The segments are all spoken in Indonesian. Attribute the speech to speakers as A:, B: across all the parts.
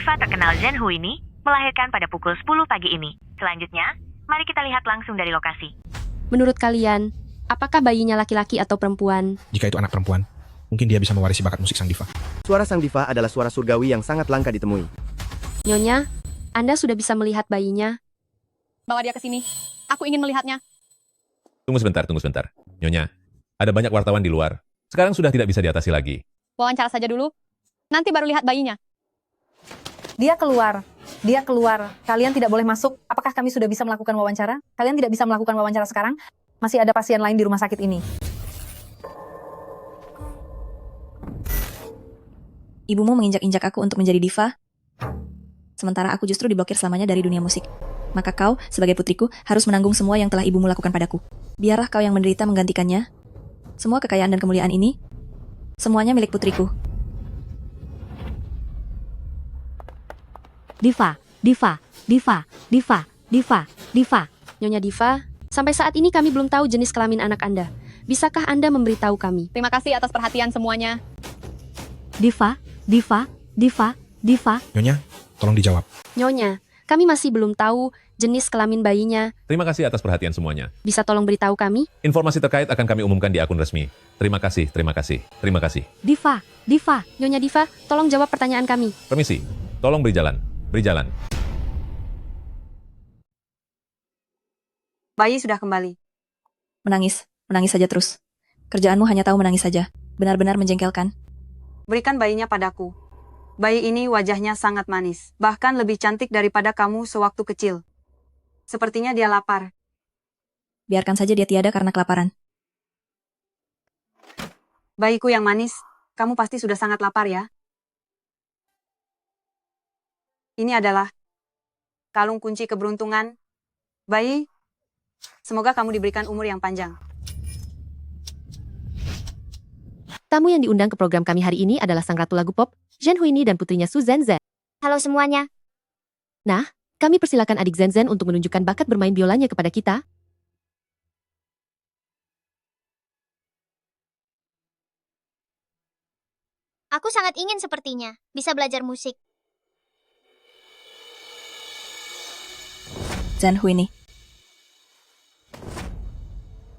A: diva terkenal Zhen Hu ini melahirkan pada pukul 10 pagi ini. Selanjutnya, mari kita lihat langsung dari lokasi.
B: Menurut kalian, apakah bayinya laki-laki atau perempuan?
C: Jika itu anak perempuan, mungkin dia bisa mewarisi bakat musik sang diva.
D: Suara sang diva adalah suara surgawi yang sangat langka ditemui.
B: Nyonya, Anda sudah bisa melihat bayinya?
E: Bawa dia ke sini. Aku ingin melihatnya.
F: Tunggu sebentar. Nyonya, ada banyak wartawan di luar. Sekarang sudah tidak bisa diatasi lagi.
E: Wawancara saja dulu. Nanti baru lihat bayinya.
G: Dia keluar. Kalian tidak boleh masuk. Apakah kami sudah bisa melakukan wawancara? Kalian tidak bisa melakukan wawancara sekarang. Masih ada pasien lain di rumah sakit ini.
H: Ibumu menginjak-injak aku untuk menjadi diva, sementara aku justru diblokir selamanya dari dunia musik. Maka kau, sebagai putriku, harus menanggung semua yang telah ibumu lakukan padaku. Biarlah kau yang menderita menggantikannya. Semua kekayaan dan kemuliaan ini, semuanya milik putriku.
B: Diva. Nyonya Diva, sampai saat ini kami belum tahu jenis kelamin anak Anda. Bisakah Anda memberitahu kami?
E: Terima kasih atas perhatian semuanya.
B: Diva.
C: Nyonya, tolong dijawab.
B: Nyonya, kami masih belum tahu jenis kelamin bayinya.
F: Terima kasih atas perhatian semuanya.
B: Bisa tolong beritahu kami?
F: Informasi terkait akan kami umumkan di akun resmi. Terima kasih.
B: Diva. Nyonya Diva, tolong jawab pertanyaan kami.
F: Permisi, tolong beri jalan.
I: Bayi sudah kembali.
H: Menangis saja terus. Kerjaanmu hanya tahu menangis saja. Benar-benar menjengkelkan.
I: Berikan bayinya padaku. Bayi ini wajahnya sangat manis, bahkan lebih cantik daripada kamu sewaktu kecil. Sepertinya dia lapar.
H: Biarkan saja dia tiada karena kelaparan.
I: Bayiku yang manis, kamu pasti sudah sangat lapar ya? Ini adalah kalung kunci keberuntungan. Bayi, semoga kamu diberikan umur yang panjang.
B: Tamu yang diundang ke program kami hari ini adalah sang ratu lagu pop, Zhen Huini dan putrinya Su Zhen.
J: Halo semuanya.
B: Nah, kami persilakan adik Zhen untuk menunjukkan bakat bermain biolanya kepada kita.
J: Aku sangat ingin sepertinya bisa belajar musik.
H: Zhen Huini.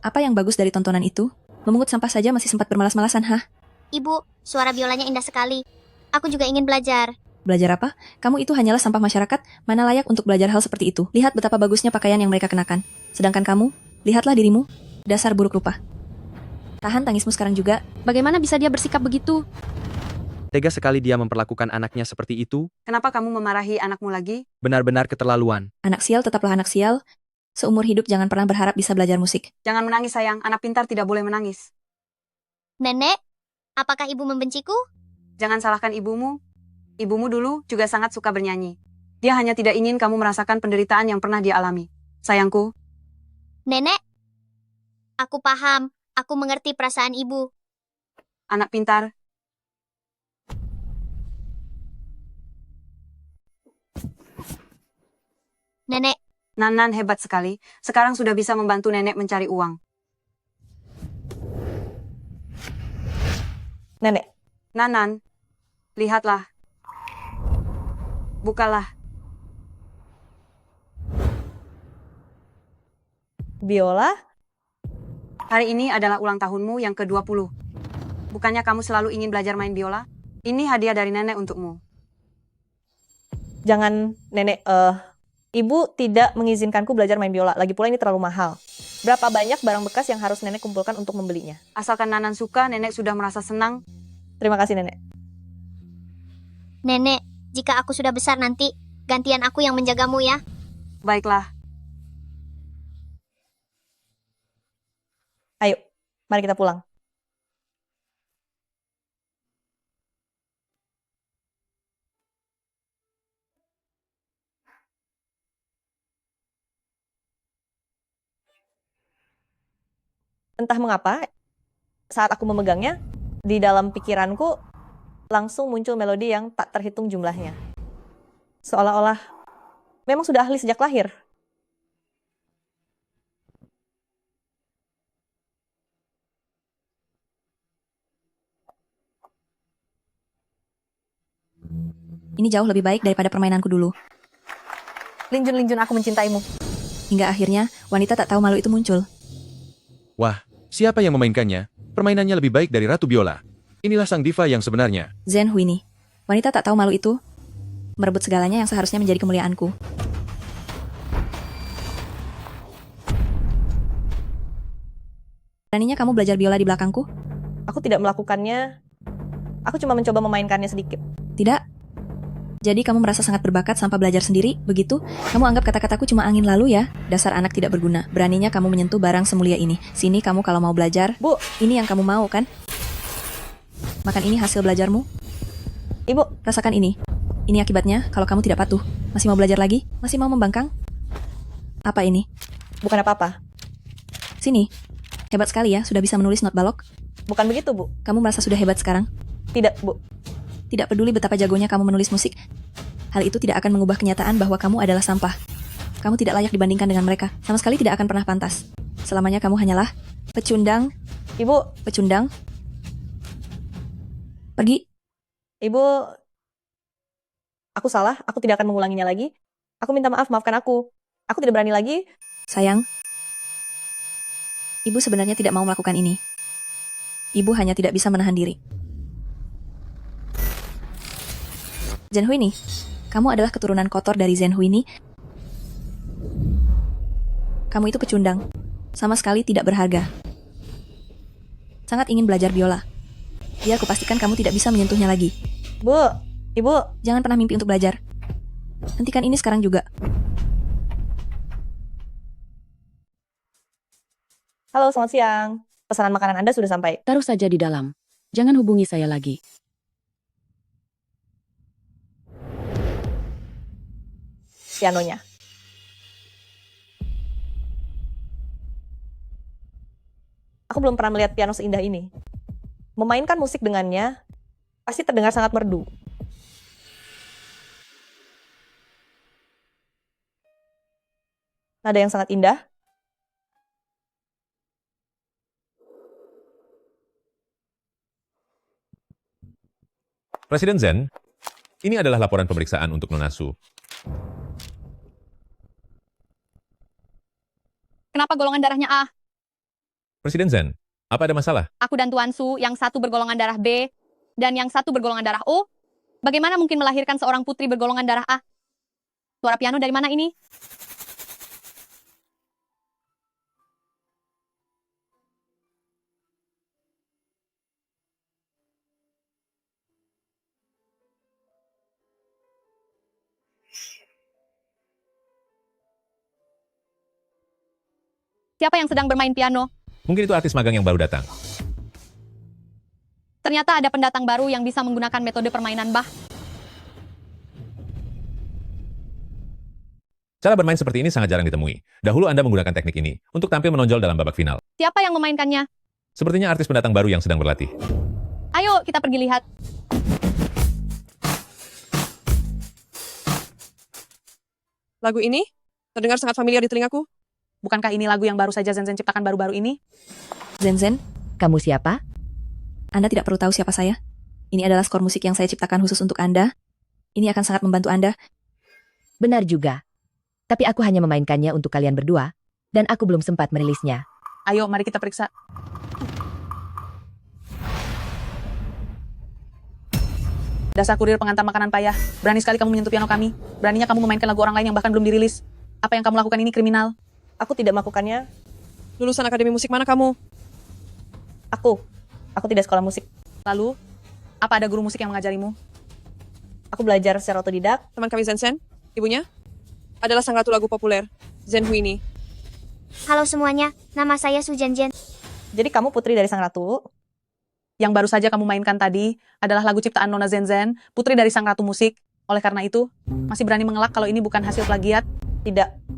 H: Apa yang bagus dari tontonan itu? Memungut sampah saja masih sempat bermalas-malasan, hah?
J: Ibu, suara biolanya indah sekali. Aku juga ingin belajar.
H: Belajar apa? Kamu itu hanyalah sampah masyarakat, mana layak untuk belajar hal seperti itu. Lihat betapa bagusnya pakaian yang mereka kenakan. Sedangkan kamu, lihatlah dirimu, dasar buruk rupa. Tahan tangismu sekarang juga.
B: Bagaimana bisa dia bersikap begitu?
D: Tega sekali dia memperlakukan anaknya seperti itu.
I: Kenapa kamu memarahi anakmu lagi?
D: Benar-benar keterlaluan.
H: Anak sial tetaplah anak sial. Seumur hidup jangan pernah berharap bisa belajar musik.
I: Jangan menangis sayang, anak pintar tidak boleh menangis.
J: Nenek, apakah ibu membenciku?
I: Jangan salahkan ibumu. Ibumu dulu juga sangat suka bernyanyi. Dia hanya tidak ingin kamu merasakan penderitaan yang pernah dia alami. Sayangku.
J: Nenek, aku paham. Aku mengerti perasaan ibu.
I: Anak pintar.
J: Nenek,
I: Nanan hebat sekali. Sekarang sudah bisa membantu nenek mencari uang.
G: Nenek,
I: Nanan, lihatlah. Bukalah.
G: biola?
I: Hari ini adalah ulang tahunmu yang ke-20. Bukannya kamu selalu ingin belajar main biola? Ini hadiah dari nenek untukmu.
G: Jangan, Nenek. Ibu tidak mengizinkanku belajar main biola. Lagi pula ini terlalu mahal. Berapa banyak barang bekas yang harus Nenek kumpulkan untuk membelinya?
I: Asalkan Nanan suka, nenek sudah merasa senang.
G: Terima kasih, Nenek.
J: Nenek, jika aku sudah besar nanti, gantian aku yang menjagamu ya.
I: Baiklah.
G: Ayo, mari kita pulang. Entah mengapa, saat aku memegangnya, di dalam pikiranku langsung muncul melodi yang tak terhitung jumlahnya. Seolah-olah memang sudah ahli sejak lahir.
H: Ini jauh lebih baik daripada permainanku dulu.
G: Linjun-linjun aku mencintaimu.
H: Hingga akhirnya, wanita tak tahu malu itu muncul.
K: Wah, siapa yang memainkannya? Permainannya lebih baik dari Ratu Biola. Inilah sang diva yang sebenarnya.
H: Zhen Huini. Wanita tak tahu malu itu merebut segalanya yang seharusnya menjadi kemuliaanku. Beraninya kamu belajar biola di belakangku?
G: Aku tidak melakukannya. Aku cuma mencoba memainkannya sedikit.
H: Tidak. Jadi kamu merasa sangat berbakat sampai belajar sendiri, begitu? Kamu anggap kata-kataku cuma angin lalu ya? Dasar anak tidak berguna. Beraninya kamu menyentuh barang semulia ini. Sini kamu kalau mau belajar.
G: Bu,
H: ini yang kamu mau kan? Makan ini hasil belajarmu.
G: Ibu,
H: rasakan ini. Ini akibatnya kalau kamu tidak patuh. Masih mau belajar lagi? Masih mau membangkang? Apa ini?
G: Bukan apa-apa.
H: Sini. Hebat sekali ya, sudah bisa menulis not balok.
G: Bukan begitu, Bu.
H: Kamu merasa sudah hebat sekarang?
G: Tidak, Bu.
H: Tidak peduli betapa jagonya kamu menulis musik. Hal itu tidak akan mengubah kenyataan bahwa kamu adalah sampah. Kamu tidak layak dibandingkan dengan mereka. Sama sekali tidak akan pernah pantas. Selamanya kamu hanyalah pecundang.
G: Ibu.
H: Pecundang. Pergi.
G: Ibu. Aku salah. Aku tidak akan mengulanginya lagi. Aku minta maaf, maafkan aku. Aku tidak berani lagi.
H: Sayang. Ibu sebenarnya tidak mau melakukan ini. Ibu hanya tidak bisa menahan diri. Zhen Huini, kamu adalah keturunan kotor dari Zhen Huini. Kamu itu pecundang. Sama sekali tidak berharga. Sangat ingin belajar biola. Biar kupastikan kamu tidak bisa menyentuhnya lagi.
G: Bu, Ibu.
H: Jangan pernah mimpi untuk belajar. Hentikan ini sekarang juga.
G: Halo, selamat siang. Pesanan makanan Anda sudah sampai.
L: Taruh saja di dalam. Jangan hubungi saya lagi.
G: Pianonya. Aku belum pernah melihat piano seindah ini. Memainkan musik dengannya pasti terdengar sangat merdu. Nada yang sangat indah.
F: Presiden Zhen, ini adalah laporan pemeriksaan untuk Nona Su.
E: Kenapa golongan darahnya A?
F: Presiden Zhen, apa ada masalah?
E: Aku dan Tuan Su, yang satu bergolongan darah B, dan yang satu bergolongan darah O. Bagaimana mungkin melahirkan seorang putri bergolongan darah A? Suara piano dari mana ini? Siapa yang sedang bermain piano?
F: Mungkin itu artis magang yang baru datang.
E: Ternyata ada pendatang baru yang bisa menggunakan metode permainan Bach.
F: Cara bermain seperti ini sangat jarang ditemui. Dahulu Anda menggunakan teknik ini untuk tampil menonjol dalam babak final.
E: Siapa yang memainkannya?
F: Sepertinya artis pendatang baru yang sedang berlatih.
E: Ayo, kita pergi lihat.
M: Lagu ini terdengar sangat familiar di telingaku.
I: Bukankah ini lagu yang baru saja Zen ciptakan baru-baru ini?
H: Zen,
L: kamu siapa?
H: Anda tidak perlu tahu siapa saya. Ini adalah skor musik yang saya ciptakan khusus untuk Anda. Ini akan sangat membantu Anda.
L: Benar juga. Tapi aku hanya memainkannya untuk kalian berdua, dan aku belum sempat merilisnya.
I: Ayo, mari kita periksa. Dasar kurir pengantar makanan payah. Berani sekali kamu menyentuh piano kami. Beraninya kamu memainkan lagu orang lain yang bahkan belum dirilis. Apa yang kamu lakukan ini kriminal.
G: Aku tidak melakukannya.
M: Lulusan akademi musik mana kamu?
G: Aku tidak sekolah musik.
I: Lalu, apa ada guru musik yang mengajarimu?
G: Aku belajar secara otodidak.
M: Teman kami Zen, ibunya, adalah sang ratu lagu populer, Zhen Huini.
J: Halo semuanya, nama saya Su Zhen.
G: Jadi kamu putri dari sang ratu?
I: Yang baru saja kamu mainkan tadi adalah lagu ciptaan Nona Zen, putri dari sang ratu musik. Oleh karena itu, masih berani mengelak kalau ini bukan hasil plagiat?
G: Tidak.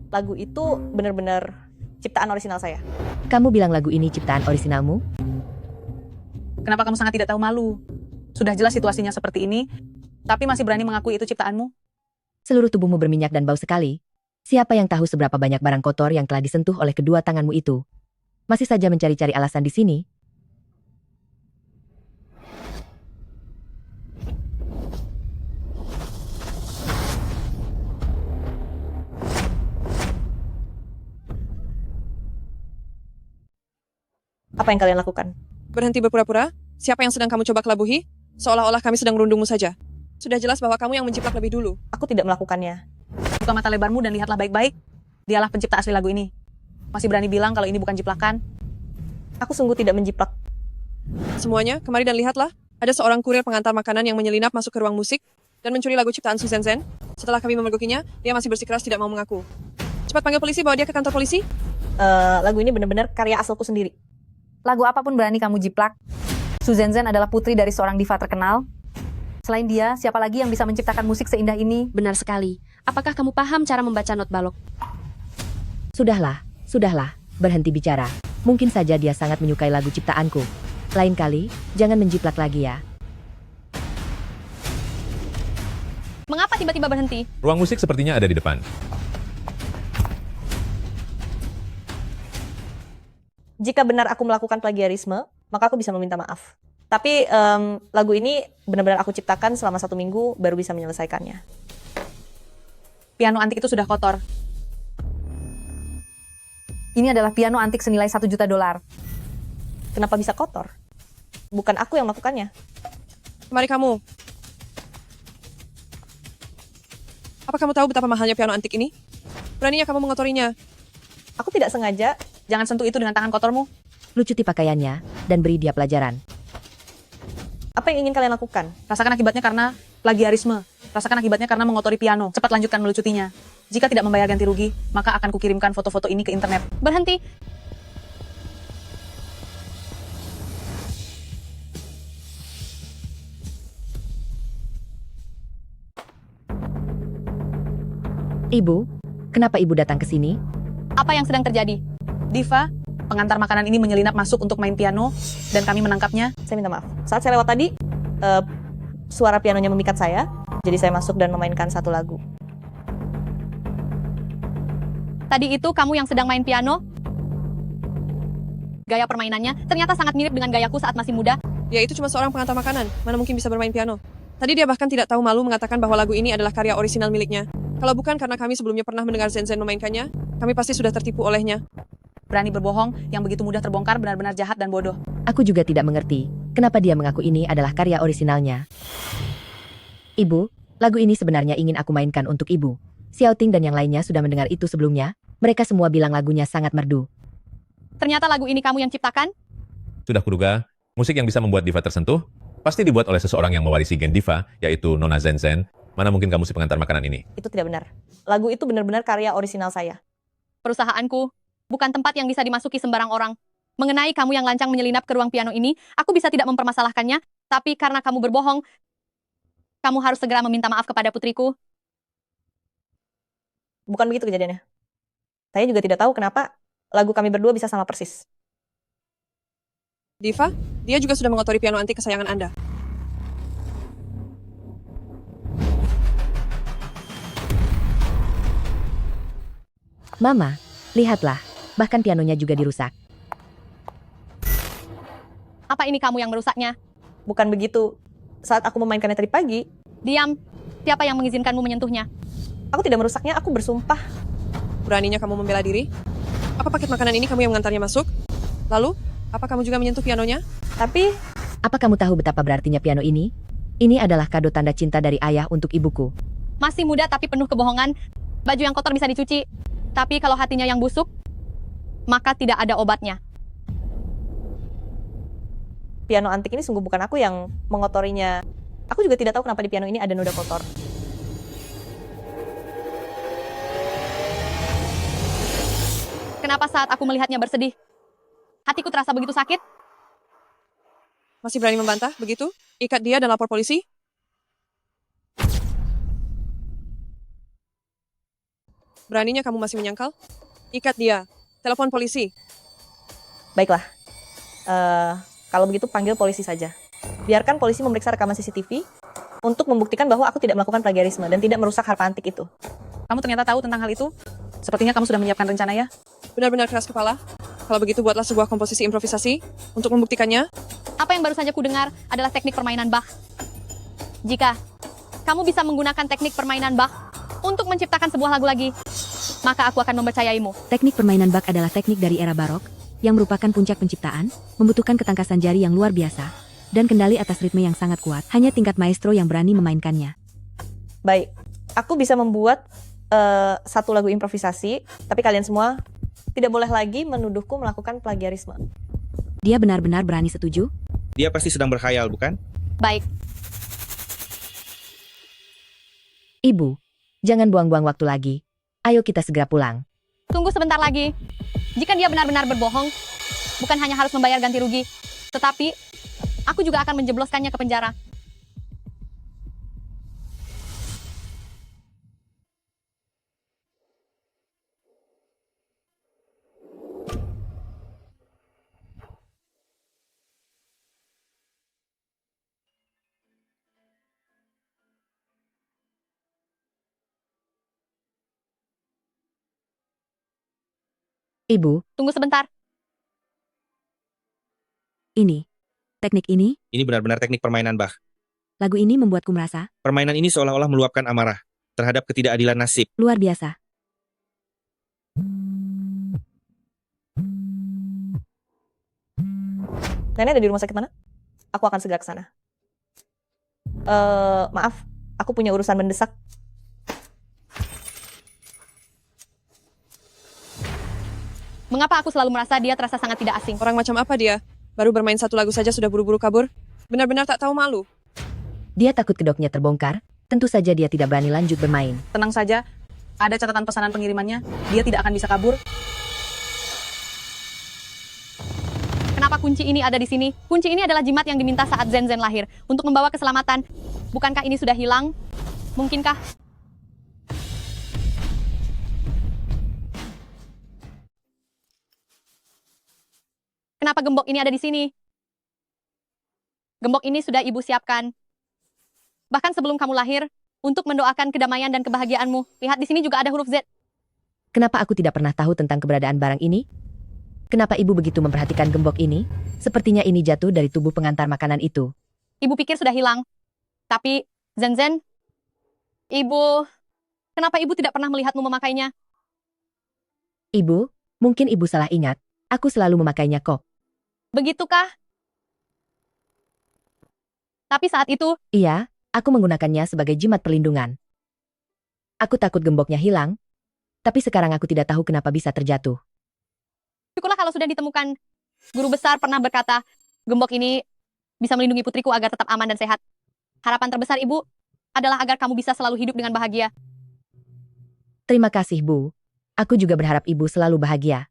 G: Lagu itu benar-benar ciptaan orisinal saya.
L: Kamu bilang lagu ini ciptaan orisinalmu?
I: Kenapa kamu sangat tidak tahu malu? Sudah jelas situasinya seperti ini, tapi masih berani mengakui itu ciptaanmu?
L: Seluruh tubuhmu berminyak dan bau sekali. Siapa yang tahu seberapa banyak barang kotor yang telah disentuh oleh kedua tanganmu itu? Masih saja mencari-cari alasan di sini?
G: Apa yang kalian lakukan?
M: Berhenti berpura-pura? Siapa yang sedang kamu coba kelabuhi? Seolah-olah kami sedang merundungmu saja. Sudah jelas bahwa kamu yang menjiplak lebih dulu.
G: Aku tidak melakukannya.
I: Buka mata lebarmu dan lihatlah baik-baik. Dialah pencipta asli lagu ini. Masih berani bilang kalau ini bukan jiplakan?
G: Aku sungguh tidak menjiplak.
M: Semuanya, kemari dan lihatlah. Ada seorang kurir pengantar makanan yang menyelinap masuk ke ruang musik dan mencuri lagu ciptaan Su Zhen. Setelah kami memergokinya, dia masih bersikeras tidak mau mengaku. Cepat panggil polisi, bawa dia ke kantor polisi.
G: Lagu ini benar-benar karya asalku sendiri.
N: Lagu apapun berani kamu jiplak. Su Zhen adalah putri dari seorang diva terkenal. Selain dia, siapa lagi yang bisa menciptakan musik seindah ini?
B: Benar sekali. Apakah kamu paham cara membaca not balok?
L: Sudahlah, berhenti bicara. Mungkin saja dia sangat menyukai lagu ciptaanku. Lain kali, jangan menjiplak lagi ya.
E: Mengapa tiba-tiba berhenti?
F: Ruang musik sepertinya ada di depan.
G: Jika benar aku melakukan plagiarisme, maka aku bisa meminta maaf. Tapi lagu ini benar-benar aku ciptakan selama 1 minggu baru bisa menyelesaikannya.
I: Piano antik itu sudah kotor.
N: Ini adalah piano antik senilai $1 juta.
G: Kenapa bisa kotor? Bukan aku yang melakukannya.
M: Mari kamu. Apa kamu tahu betapa mahalnya piano antik ini? Beraninya kamu mengotorinya.
G: Aku tidak sengaja.
I: Jangan sentuh itu dengan tangan kotormu.
L: Lu cuci pakaiannya, dan beri dia pelajaran.
G: Apa yang ingin kalian lakukan?
I: Rasakan akibatnya karena plagiarisme. Rasakan akibatnya karena mengotori piano. Cepat lanjutkan melucutinya. Jika tidak membayar ganti rugi, maka akan kukirimkan foto-foto ini ke internet.
E: Berhenti.
L: Ibu, kenapa ibu datang ke sini?
E: Apa yang sedang terjadi?
I: Diva, pengantar makanan ini menyelinap masuk untuk main piano, dan kami menangkapnya.
G: Saya minta maaf. Saat saya lewat tadi, suara pianonya memikat saya, jadi saya masuk dan memainkan satu lagu.
E: Tadi itu kamu yang sedang main piano? Gaya permainannya ternyata sangat mirip dengan gayaku saat masih muda.
M: Dia itu cuma seorang pengantar makanan. Mana mungkin bisa bermain piano? Tadi dia bahkan tidak tahu malu mengatakan bahwa lagu ini adalah karya orisinal miliknya. Kalau bukan karena kami sebelumnya pernah mendengar Zhen memainkannya, kami pasti sudah tertipu olehnya.
I: Berani berbohong, yang begitu mudah terbongkar benar-benar jahat dan bodoh.
L: Aku juga tidak mengerti, kenapa dia mengaku ini adalah karya orisinalnya. Ibu, lagu ini sebenarnya ingin aku mainkan untuk ibu. Xiao Ting dan yang lainnya sudah mendengar itu sebelumnya. Mereka semua bilang lagunya sangat merdu.
E: Ternyata lagu ini kamu yang ciptakan?
F: Sudah kuduga, musik yang bisa membuat diva tersentuh, pasti dibuat oleh seseorang yang mewarisi gen diva, yaitu Nona Zhen. Mana mungkin kamu si pengantar makanan ini?
G: Itu tidak benar. Lagu itu benar-benar karya orisinal saya.
E: Perusahaanku bukan tempat yang bisa dimasuki sembarang orang. Mengenai kamu yang lancang menyelinap ke ruang piano ini, aku bisa tidak mempermasalahkannya, tapi karena kamu berbohong, kamu harus segera meminta maaf kepada putriku.
G: Bukan begitu kejadiannya. Saya juga tidak tahu kenapa lagu kami berdua bisa sama persis.
M: Diva, dia juga sudah mengotori piano antik kesayangan Anda.
L: Mama, lihatlah, bahkan pianonya juga dirusak.
E: Apa ini kamu yang merusaknya?
G: Bukan begitu. Saat aku memainkannya tadi pagi.
E: Diam. Siapa yang mengizinkanmu menyentuhnya?
G: Aku tidak merusaknya, aku bersumpah.
M: Beraninya kamu membela diri? Apa paket makanan ini kamu yang mengantarnya masuk? Lalu, apa kamu juga menyentuh pianonya?
G: Tapi,
L: apa kamu tahu betapa berartinya piano ini? Ini adalah kado tanda cinta dari ayah untuk ibuku.
E: Masih muda tapi penuh kebohongan. Baju yang kotor bisa dicuci. Tapi kalau hatinya yang busuk, maka tidak ada obatnya.
G: Piano antik ini sungguh bukan aku yang mengotorinya. Aku juga tidak tahu kenapa di piano ini ada noda kotor.
E: Kenapa saat aku melihatnya bersedih? Hatiku terasa begitu sakit.
M: Masih berani membantah, begitu? Ikat dia dan lapor polisi? Beraninya kamu masih menyangkal? Ikat dia. Telepon polisi.
G: Baiklah. Kalau begitu panggil polisi saja. Biarkan polisi memeriksa rekaman CCTV untuk membuktikan bahwa aku tidak melakukan plagiarisme dan tidak merusak harpa antik itu.
I: Kamu ternyata tahu tentang hal itu? Sepertinya kamu sudah menyiapkan rencana ya?
M: Benar-benar keras kepala. Kalau begitu buatlah sebuah komposisi improvisasi untuk membuktikannya.
E: Apa yang baru saja kudengar adalah teknik permainan Bach. Jika kamu bisa menggunakan teknik permainan Bach untuk menciptakan sebuah lagu lagi, maka aku akan mempercayaimu.
L: Teknik permainan Bach adalah teknik dari era barok, yang merupakan puncak penciptaan, membutuhkan ketangkasan jari yang luar biasa, dan kendali atas ritme yang sangat kuat. Hanya tingkat maestro yang berani memainkannya.
G: Baik, aku bisa membuat satu lagu improvisasi, tapi kalian semua tidak boleh lagi menuduhku melakukan plagiarisme.
L: Dia benar-benar berani setuju?
C: Dia pasti sedang berkhayal, bukan?
E: Baik,
L: Ibu, jangan buang-buang waktu lagi. Ayo kita segera pulang.
E: tunggu sebentar lagi. Jika dia benar-benar berbohong, bukan hanya harus membayar ganti rugi, tetapi aku juga akan menjebloskannya ke penjara.
L: Ibu,
E: Tunggu sebentar.
L: ini. Teknik ini,
C: Ini benar-benar teknik permainan, Bah.
L: lagu ini membuatku merasa
C: Permainan ini seolah-olah meluapkan amarah terhadap ketidakadilan nasib.
L: luar biasa.
G: Nenek ada di rumah sakit mana? Aku akan segera ke sana. Maaf, aku punya urusan mendesak.
E: Mengapa aku selalu merasa dia terasa sangat tidak asing?
M: Orang macam apa dia? Baru bermain satu lagu saja sudah buru-buru kabur? Benar-benar tak tahu malu.
L: Dia takut kedoknya terbongkar, tentu saja dia tidak berani lanjut bermain.
I: Tenang saja, ada catatan pesanan pengirimannya. Dia tidak akan bisa kabur.
E: Kenapa kunci ini ada di sini? Kunci ini adalah jimat yang diminta saat Zen Zen lahir untuk membawa keselamatan. Bukankah ini sudah hilang? Mungkinkah? Kenapa gembok ini ada di sini? Gembok ini sudah ibu siapkan. Bahkan sebelum kamu lahir, untuk mendoakan kedamaian dan kebahagiaanmu. Lihat di sini juga ada huruf Z.
L: Kenapa aku tidak pernah tahu tentang keberadaan barang ini? Kenapa ibu begitu memperhatikan gembok ini? Sepertinya ini jatuh dari tubuh pengantar makanan itu.
E: Ibu pikir sudah hilang. Tapi, Zen Zen, kenapa ibu tidak pernah melihatmu memakainya?
L: Ibu, mungkin ibu salah ingat. Aku selalu memakainya kok.
E: Begitukah? Tapi saat itu,
L: Iya, aku menggunakannya sebagai jimat perlindungan. Aku takut gemboknya hilang, tapi sekarang aku tidak tahu kenapa bisa terjatuh.
E: syukurlah kalau sudah ditemukan. Guru besar pernah berkata, gembok ini bisa melindungi putriku agar tetap aman dan sehat. Harapan terbesar ibu adalah agar kamu bisa selalu hidup dengan bahagia.
L: Terima kasih, Bu. Aku juga berharap ibu selalu bahagia.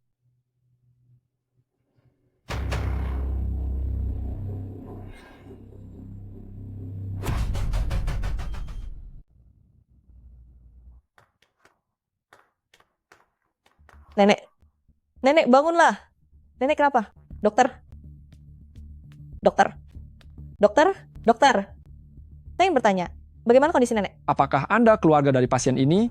G: Nenek bangunlah. Nenek kenapa? Dokter? Saya ingin bertanya, bagaimana kondisi nenek?
O: Apakah Anda keluarga dari pasien ini?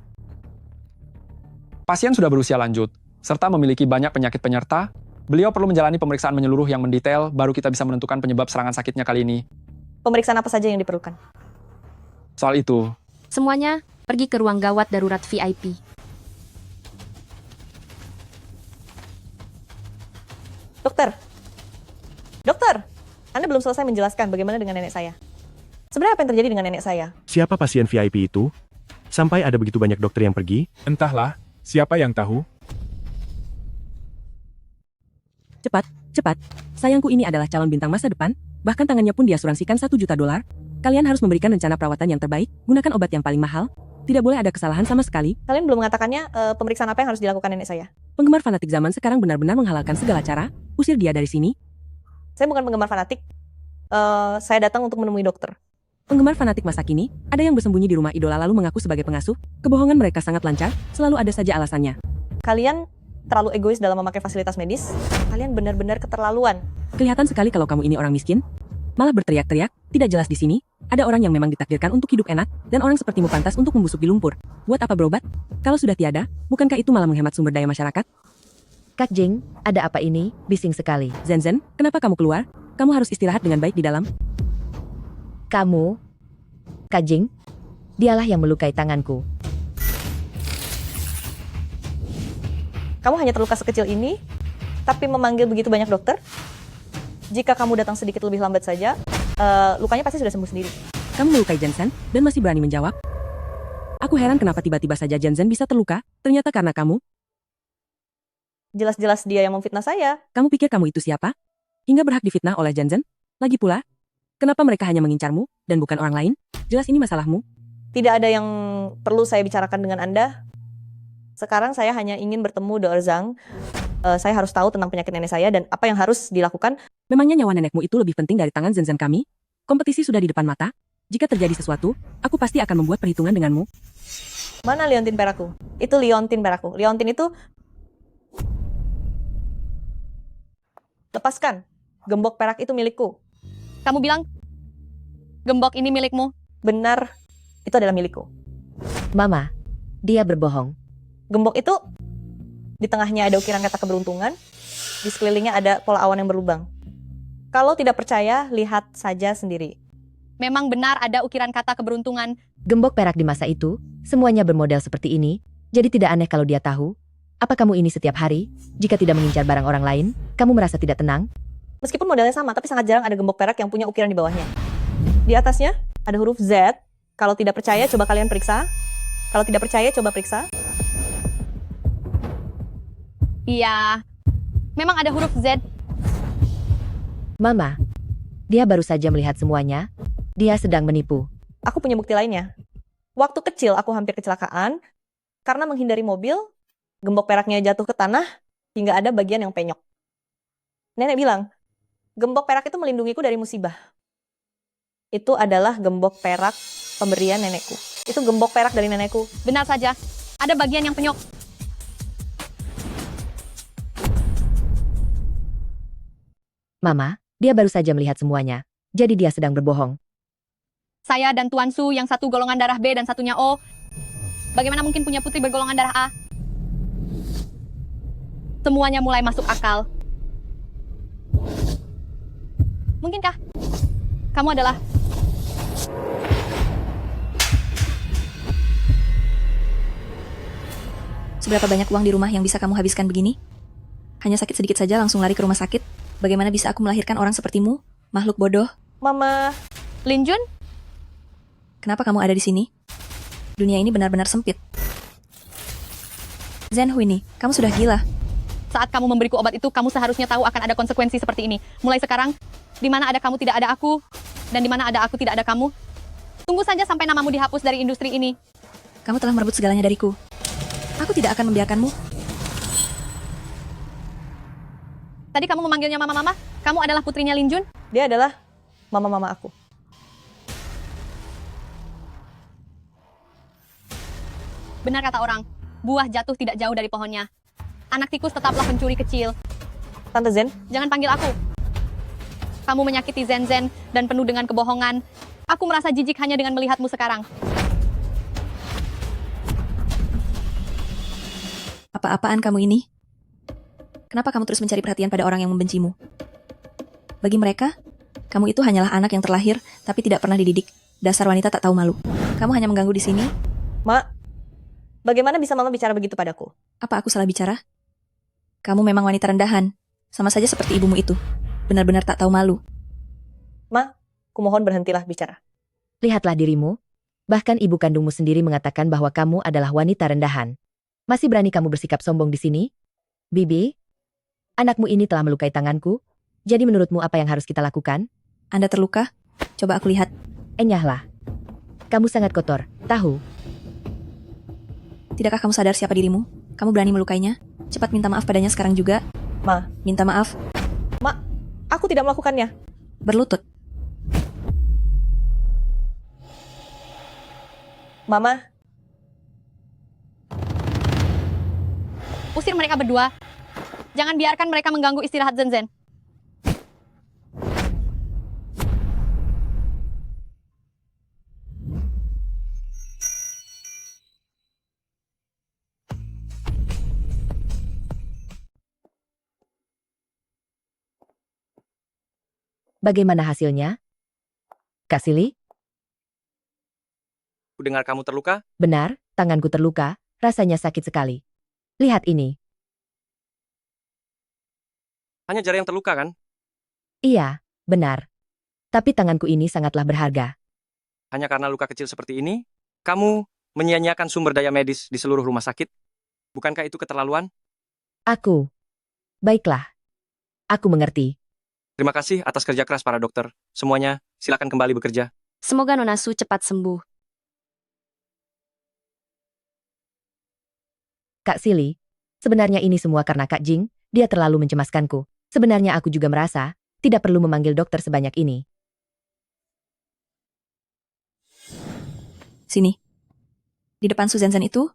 O: Pasien sudah berusia lanjut, serta memiliki banyak penyakit penyerta. Beliau perlu menjalani pemeriksaan menyeluruh yang mendetail, baru kita bisa menentukan penyebab serangan sakitnya kali ini.
G: Pemeriksaan apa saja yang diperlukan?
O: Soal itu,
B: Semuanya pergi ke ruang gawat darurat VIP.
G: Dokter, Anda belum selesai menjelaskan bagaimana dengan nenek saya. Sebenarnya apa yang terjadi dengan nenek saya?
P: Siapa pasien VIP itu? Sampai ada begitu banyak dokter yang pergi?
Q: Entahlah, siapa yang tahu?
R: Cepat. Sayangku ini adalah calon bintang masa depan, bahkan tangannya pun diasuransikan $1 juta. Kalian harus memberikan rencana perawatan yang terbaik, gunakan obat yang paling mahal, tidak boleh ada kesalahan sama sekali.
G: Kalian belum mengatakannya pemeriksaan apa yang harus dilakukan nenek saya?
R: Penggemar fanatik zaman sekarang benar-benar menghalalkan segala cara, usir dia dari sini.
G: Saya bukan penggemar fanatik. Saya datang untuk menemui dokter.
R: Penggemar fanatik masa kini, ada yang bersembunyi di rumah idola lalu mengaku sebagai pengasuh, kebohongan mereka sangat lancar, selalu ada saja alasannya.
G: Kalian terlalu egois dalam memakai fasilitas medis. Kalian benar-benar keterlaluan.
R: Kelihatan sekali kalau kamu ini orang miskin. Malah berteriak-teriak, tidak jelas di sini. Ada orang yang memang ditakdirkan untuk hidup enak, dan orang sepertimu pantas untuk membusuk di lumpur. Buat apa berobat? Kalau sudah tiada, bukankah itu malah menghemat sumber daya masyarakat?
L: Kak Jing, ada apa ini? Bising sekali.
R: Zen Zen, kenapa kamu keluar? Kamu harus istirahat dengan baik di dalam.
L: Kamu, Kak Jing, dialah yang melukai tanganku.
G: Kamu hanya terluka sekecil ini, Tapi memanggil begitu banyak dokter, jika kamu datang sedikit lebih lambat saja, lukanya pasti sudah sembuh sendiri.
R: Kamu melukai Jensen dan masih berani menjawab? Aku heran kenapa tiba-tiba saja Jensen bisa terluka, ternyata karena kamu.
G: Jelas-jelas dia yang memfitnah saya.
R: Kamu pikir kamu itu siapa? Hingga berhak difitnah oleh Jensen? Lagi pula, kenapa mereka hanya mengincarmu dan bukan orang lain? Jelas ini masalahmu.
G: Tidak ada yang perlu saya bicarakan dengan Anda. Sekarang saya hanya ingin bertemu Dr. Zhang. Saya harus tahu tentang penyakit nenek saya dan apa yang harus dilakukan.
R: Memangnya nyawa nenekmu itu lebih penting dari tangan Jensen kami? Kompetisi sudah di depan mata. Jika terjadi sesuatu, aku pasti akan membuat perhitungan denganmu.
G: Mana liontin perakku? Itu liontin perakku. Liontin itu... Lepaskan. Gembok perak itu milikku.
E: Kamu bilang gembok ini milikmu?
G: Benar, itu adalah milikku.
L: Mama, dia berbohong.
G: Gembok itu di tengahnya ada ukiran kata keberuntungan, di sekelilingnya ada pola awan yang berlubang. Kalau tidak percaya, lihat saja sendiri.
E: Memang benar ada ukiran kata keberuntungan.
L: Gembok perak di masa itu, semuanya bermodel seperti ini, jadi tidak aneh kalau dia tahu. Apa kamu ini setiap hari? Jika tidak mengincar barang orang lain, kamu merasa tidak tenang?
G: Meskipun modelnya sama, tapi sangat jarang ada gembok perak yang punya ukiran di bawahnya. Di atasnya ada huruf Z. Kalau tidak percaya, coba kalian periksa. Kalau tidak percaya, coba periksa.
E: Iya, memang ada huruf Z.
L: Mama, dia baru saja melihat semuanya. Dia sedang menipu.
G: Aku punya bukti lainnya. Waktu kecil aku hampir kecelakaan. Karena menghindari mobil, gembok peraknya jatuh ke tanah hingga ada bagian yang penyok. Nenek bilang, gembok perak itu melindungiku dari musibah. Itu adalah gembok perak pemberian nenekku. Itu gembok perak dari nenekku.
E: Benar saja, ada bagian yang penyok.
L: Mama, dia baru saja melihat semuanya. Jadi dia sedang berbohong.
E: Saya dan Tuan Su yang satu golongan darah B dan satunya O. Bagaimana mungkin punya putri bergolongan darah A? Semuanya mulai masuk akal. Mungkinkah kamu adalah...
H: Seberapa banyak uang di rumah yang bisa kamu habiskan begini? Hanya sakit sedikit saja langsung lari ke rumah sakit? Bagaimana bisa aku melahirkan orang sepertimu? Makhluk bodoh.
G: Mama.
E: Lin Jun?
H: Kenapa kamu ada di sini? Dunia ini benar-benar sempit. Zhen Huini, kamu sudah gila.
E: Saat kamu memberiku obat itu, kamu seharusnya tahu akan ada konsekuensi seperti ini. Mulai sekarang, di mana ada kamu tidak ada aku, dan di mana ada aku tidak ada kamu. Tunggu saja sampai namamu dihapus dari industri ini.
H: Kamu telah merebut segalanya dariku. Aku tidak akan membiarkanmu.
E: Tadi kamu memanggilnya mama-mama? Kamu adalah putrinya Lin Jun?
G: Dia adalah mama-mama aku.
E: Benar kata orang, buah jatuh tidak jauh dari pohonnya. Anak tikus tetaplah pencuri kecil.
G: Tante Zen?
E: Jangan panggil aku. Kamu menyakiti Zen dan penuh dengan kebohongan. Aku merasa jijik hanya dengan melihatmu sekarang.
H: Apa-apaan kamu ini? Kenapa kamu terus mencari perhatian pada orang yang membencimu? Bagi mereka, kamu itu hanyalah anak yang terlahir, tapi tidak pernah dididik. Dasar wanita tak tahu malu. Kamu hanya mengganggu di sini.
G: Mak, bagaimana bisa mama bicara begitu padaku?
H: Apa aku salah bicara? Kamu memang wanita rendahan. Sama saja seperti ibumu itu. Benar-benar tak tahu malu.
G: Ma, kumohon berhentilah bicara.
L: Lihatlah dirimu. Bahkan ibu kandungmu sendiri mengatakan bahwa kamu adalah wanita rendahan. Masih berani kamu bersikap sombong di sini? Bibi, anakmu ini telah melukai tanganku. Jadi menurutmu apa yang harus kita lakukan?
H: Anda terluka? Coba aku lihat.
L: Enyahlah. Kamu sangat kotor, tahu?
H: Tidakkah kamu sadar siapa dirimu? Kamu berani melukainya? Cepat minta maaf padanya sekarang juga.
G: Ma,
H: minta maaf.
G: Ma, aku tidak melakukannya.
H: Berlutut.
G: Mama.
E: Usir mereka berdua. Jangan biarkan mereka mengganggu istirahat Zen.
L: Bagaimana hasilnya? Kak Silly?
D: Kudengar kamu terluka?
L: Benar, tanganku terluka, rasanya sakit sekali. Lihat ini.
S: Hanya jari yang terluka kan?
L: Iya, benar. Tapi tanganku ini sangatlah berharga.
S: Hanya karena luka kecil seperti ini, kamu menyia-nyiakan sumber daya medis di seluruh rumah sakit? Bukankah itu keterlaluan?
L: Baiklah. Aku mengerti.
S: Terima kasih atas kerja keras para dokter. Semuanya, silakan kembali bekerja.
B: Semoga Nona Su cepat sembuh.
L: Kak Silly, sebenarnya ini semua karena Kak Jing, dia terlalu mencemaskanku. Sebenarnya aku juga merasa, tidak perlu memanggil dokter sebanyak ini.
H: Sini. Di depan Su Zenzhen itu,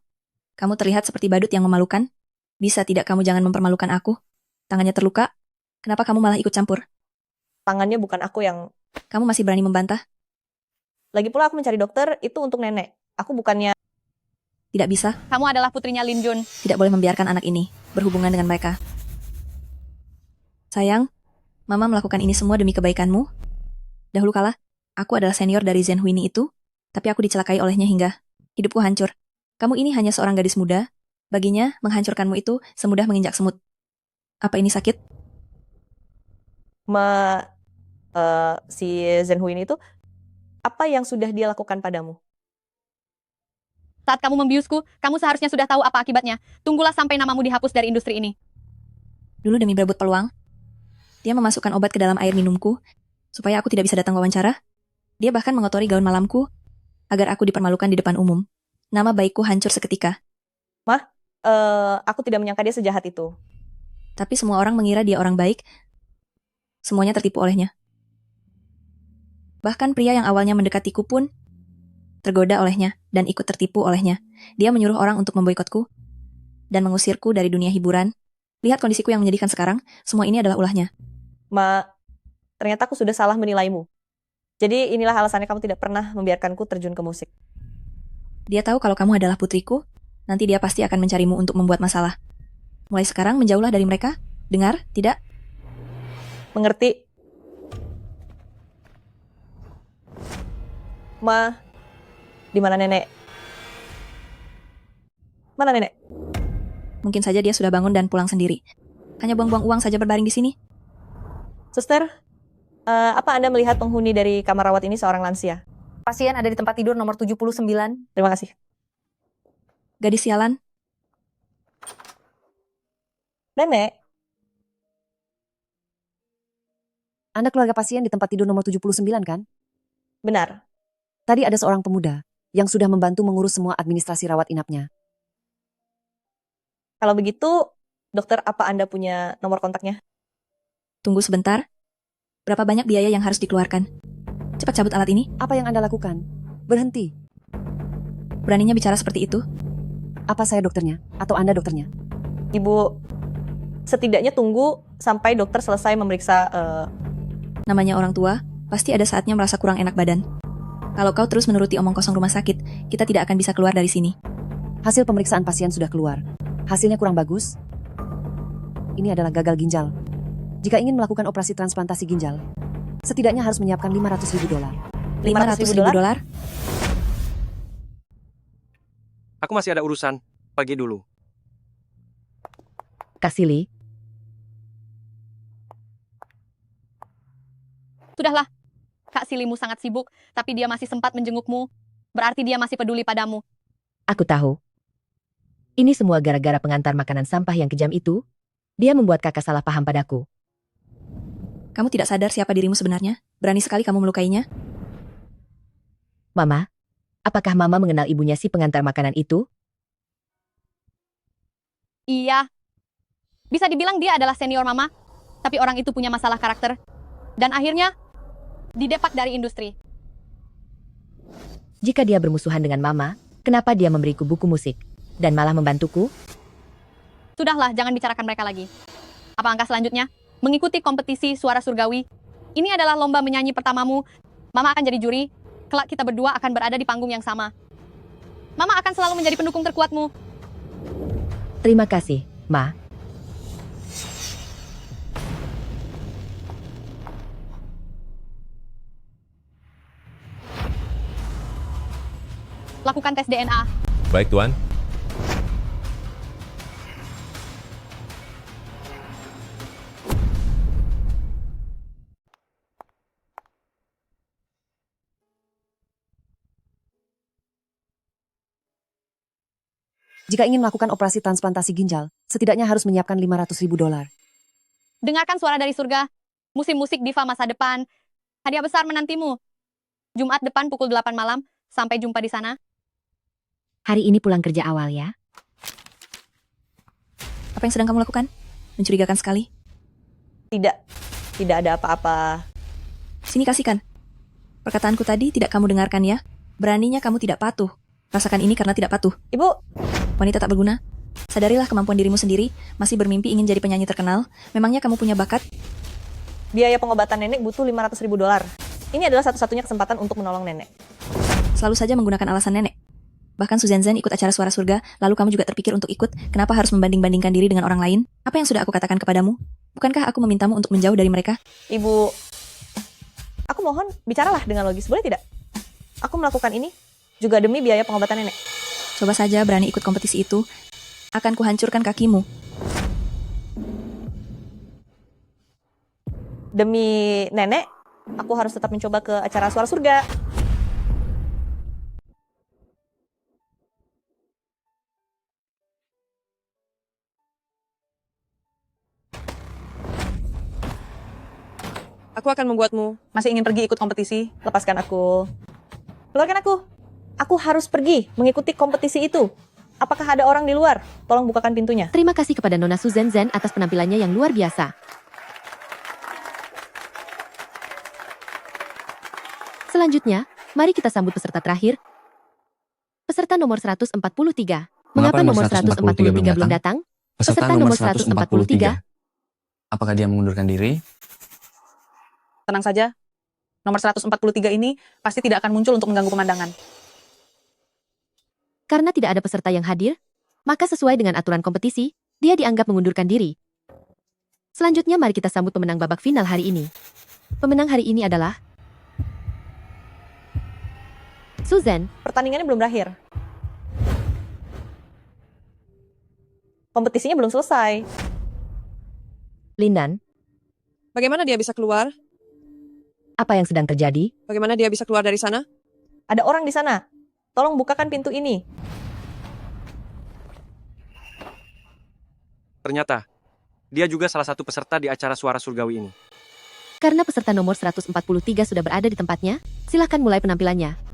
H: kamu terlihat seperti badut yang memalukan. Bisa tidak kamu jangan mempermalukan aku? Tangannya terluka. Kenapa kamu malah ikut campur?
G: Tangannya bukan aku yang...
H: Kamu masih berani membantah?
G: Lagi pula aku mencari dokter, itu untuk nenek. Aku bukannya...
H: Tidak bisa.
E: Kamu adalah putrinya Lin Jun.
H: Tidak boleh membiarkan anak ini berhubungan dengan mereka. Sayang, Mama melakukan ini semua demi kebaikanmu. Dahulu kala, aku adalah senior dari Zhen Huini itu, tapi aku dicelakai olehnya hingga hidupku hancur. Kamu ini hanya seorang gadis muda. Baginya, menghancurkanmu itu semudah menginjak semut. Apa ini sakit?
G: Si Zhen Huini itu, apa yang sudah dia lakukan padamu?
E: Saat kamu membiusku, kamu seharusnya sudah tahu apa akibatnya. Tunggulah sampai namamu dihapus dari industri ini.
H: Dulu demi berebut peluang, dia memasukkan obat ke dalam air minumku, supaya aku tidak bisa datang wawancara. Dia bahkan mengotori gaun malamku, agar aku dipermalukan di depan umum. Nama baikku hancur seketika.
G: Aku tidak menyangka dia sejahat itu.
H: Tapi semua orang mengira dia orang baik. Semuanya tertipu olehnya. Bahkan pria yang awalnya mendekatiku pun tergoda olehnya dan ikut tertipu olehnya. Dia menyuruh orang untuk memboikotku dan mengusirku dari dunia hiburan. Lihat kondisiku yang menyedihkan sekarang, semua ini adalah ulahnya.
G: Ternyata aku sudah salah menilaimu. Jadi inilah alasannya kamu tidak pernah membiarkanku terjun ke musik.
H: Dia tahu kalau kamu adalah putriku, nanti dia pasti akan mencarimu untuk membuat masalah. Mulai sekarang menjauhlah dari mereka. Dengar, tidak?
G: Mengerti? Di mana nenek? Mana nenek?
H: Mungkin saja dia sudah bangun dan pulang sendiri. Hanya buang-buang uang saja berbaring di sini.
G: Suster, apa Anda melihat penghuni dari kamar rawat ini seorang lansia?
N: Pasien ada di tempat tidur nomor 79.
G: Terima kasih.
H: Gadis sialan.
G: Nenek,
T: Anda keluarga pasien di tempat tidur nomor 79 kan?
G: benar.
T: Tadi ada seorang pemuda yang sudah membantu mengurus semua administrasi rawat inapnya.
G: Kalau begitu, dokter, apa Anda punya nomor kontaknya?
H: Tunggu sebentar. Berapa banyak biaya yang harus dikeluarkan? Cepat cabut alat ini.
T: Apa yang Anda lakukan? Berhenti.
H: Beraninya bicara seperti itu?
T: Apa saya dokternya? Atau Anda dokternya?
G: Ibu, setidaknya tunggu sampai dokter selesai memeriksa...
H: Namanya orang tua, pasti ada saatnya merasa kurang enak badan. Kalau kau terus menuruti omong kosong rumah sakit, kita tidak akan bisa keluar dari sini.
T: Hasil pemeriksaan pasien sudah keluar. Hasilnya kurang bagus. Ini adalah gagal ginjal. Jika ingin melakukan operasi transplantasi ginjal, setidaknya harus menyiapkan $500.000.
H: $500.000?
S: Aku masih ada urusan. Pergi dulu.
L: Kak Silly,
E: Sudahlah. Kak Silimu sangat sibuk, tapi dia masih sempat menjengukmu. Berarti dia masih peduli padamu.
L: aku tahu. Ini semua gara-gara pengantar makanan sampah yang kejam itu. Dia membuat kakak salah paham padaku.
H: Kamu tidak sadar siapa dirimu sebenarnya? Berani sekali kamu melukainya?
L: Mama, apakah Mama mengenal ibunya si pengantar makanan itu?
E: Iya. Bisa dibilang dia adalah senior mama, tapi orang itu punya masalah karakter. Dan akhirnya, didepak dari industri.
L: Jika dia bermusuhan dengan Mama, kenapa dia memberiku buku musik dan malah membantuku?
E: Sudahlah, jangan bicarakan mereka lagi. Apa angka selanjutnya? Mengikuti kompetisi suara surgawi. Ini adalah lomba menyanyi pertamamu. Mama akan jadi juri. Kelak kita berdua akan berada di panggung yang sama. Mama akan selalu menjadi pendukung terkuatmu.
L: Terima kasih, Ma.
E: Lakukan tes DNA.
F: Baik, Tuan.
T: Jika ingin melakukan operasi transplantasi ginjal, setidaknya harus menyiapkan 500.000 dolar.
E: Dengarkan suara dari surga. Musim musik diva masa depan. Hadiah besar menantimu. Jumat depan pukul 8 malam. Sampai jumpa di sana.
L: Hari ini pulang kerja awal ya.
H: Apa yang sedang kamu lakukan? Mencurigakan sekali.
G: Tidak. Tidak ada apa-apa.
H: Sini kasihkan. Perkataanku tadi tidak kamu dengarkan ya. Beraninya kamu tidak patuh. Rasakan ini karena tidak patuh.
G: Ibu.
H: Wanita tak berguna. Sadarilah kemampuan dirimu sendiri. Masih bermimpi ingin jadi penyanyi terkenal. Memangnya kamu punya bakat?
G: Biaya pengobatan nenek butuh 500.000 dolar. Ini adalah satu-satunya kesempatan untuk menolong nenek.
H: Selalu saja menggunakan alasan nenek. Bahkan Suzenzen ikut acara Suara Surga, lalu kamu juga terpikir untuk ikut. Kenapa harus membanding-bandingkan diri dengan orang lain? Apa yang sudah aku katakan kepadamu? Bukankah aku memintamu untuk menjauh dari mereka?
G: Ibu, aku mohon bicaralah dengan logis, boleh tidak? Aku melakukan ini juga demi biaya pengobatan nenek.
H: Coba saja berani ikut kompetisi itu, akan kuhancurkan kakimu.
G: Demi nenek, aku harus tetap mencoba ke acara Suara Surga.
M: Aku akan membuatmu. Masih ingin pergi ikut kompetisi?
G: Lepaskan aku. Keluarkan aku. Aku harus pergi mengikuti kompetisi itu. Apakah ada orang di luar? Tolong bukakan pintunya.
B: Terima kasih kepada Nona Suzenzen atas penampilannya yang luar biasa. Selanjutnya, mari kita sambut peserta terakhir. Peserta nomor 143. Mengapa nomor 143 belum datang? Peserta nomor 143.
U: Apakah dia mengundurkan diri?
N: Tenang saja. Nomor 143 ini pasti tidak akan muncul untuk mengganggu pemandangan.
B: Karena tidak ada peserta yang hadir, maka sesuai dengan aturan kompetisi, dia dianggap mengundurkan diri. Selanjutnya mari kita sambut pemenang babak final hari ini. Pemenang hari ini adalah Suzen.
G: Pertandingannya belum berakhir. Kompetisinya belum selesai.
L: Lindan,
M: Bagaimana dia bisa keluar?
L: apa yang sedang terjadi?
M: Bagaimana dia bisa keluar dari sana?
G: Ada orang di sana. Tolong bukakan pintu ini.
S: Ternyata, dia juga salah satu peserta di acara Suara Surgawi ini.
B: Karena peserta nomor 143 sudah berada di tempatnya, silahkan mulai penampilannya.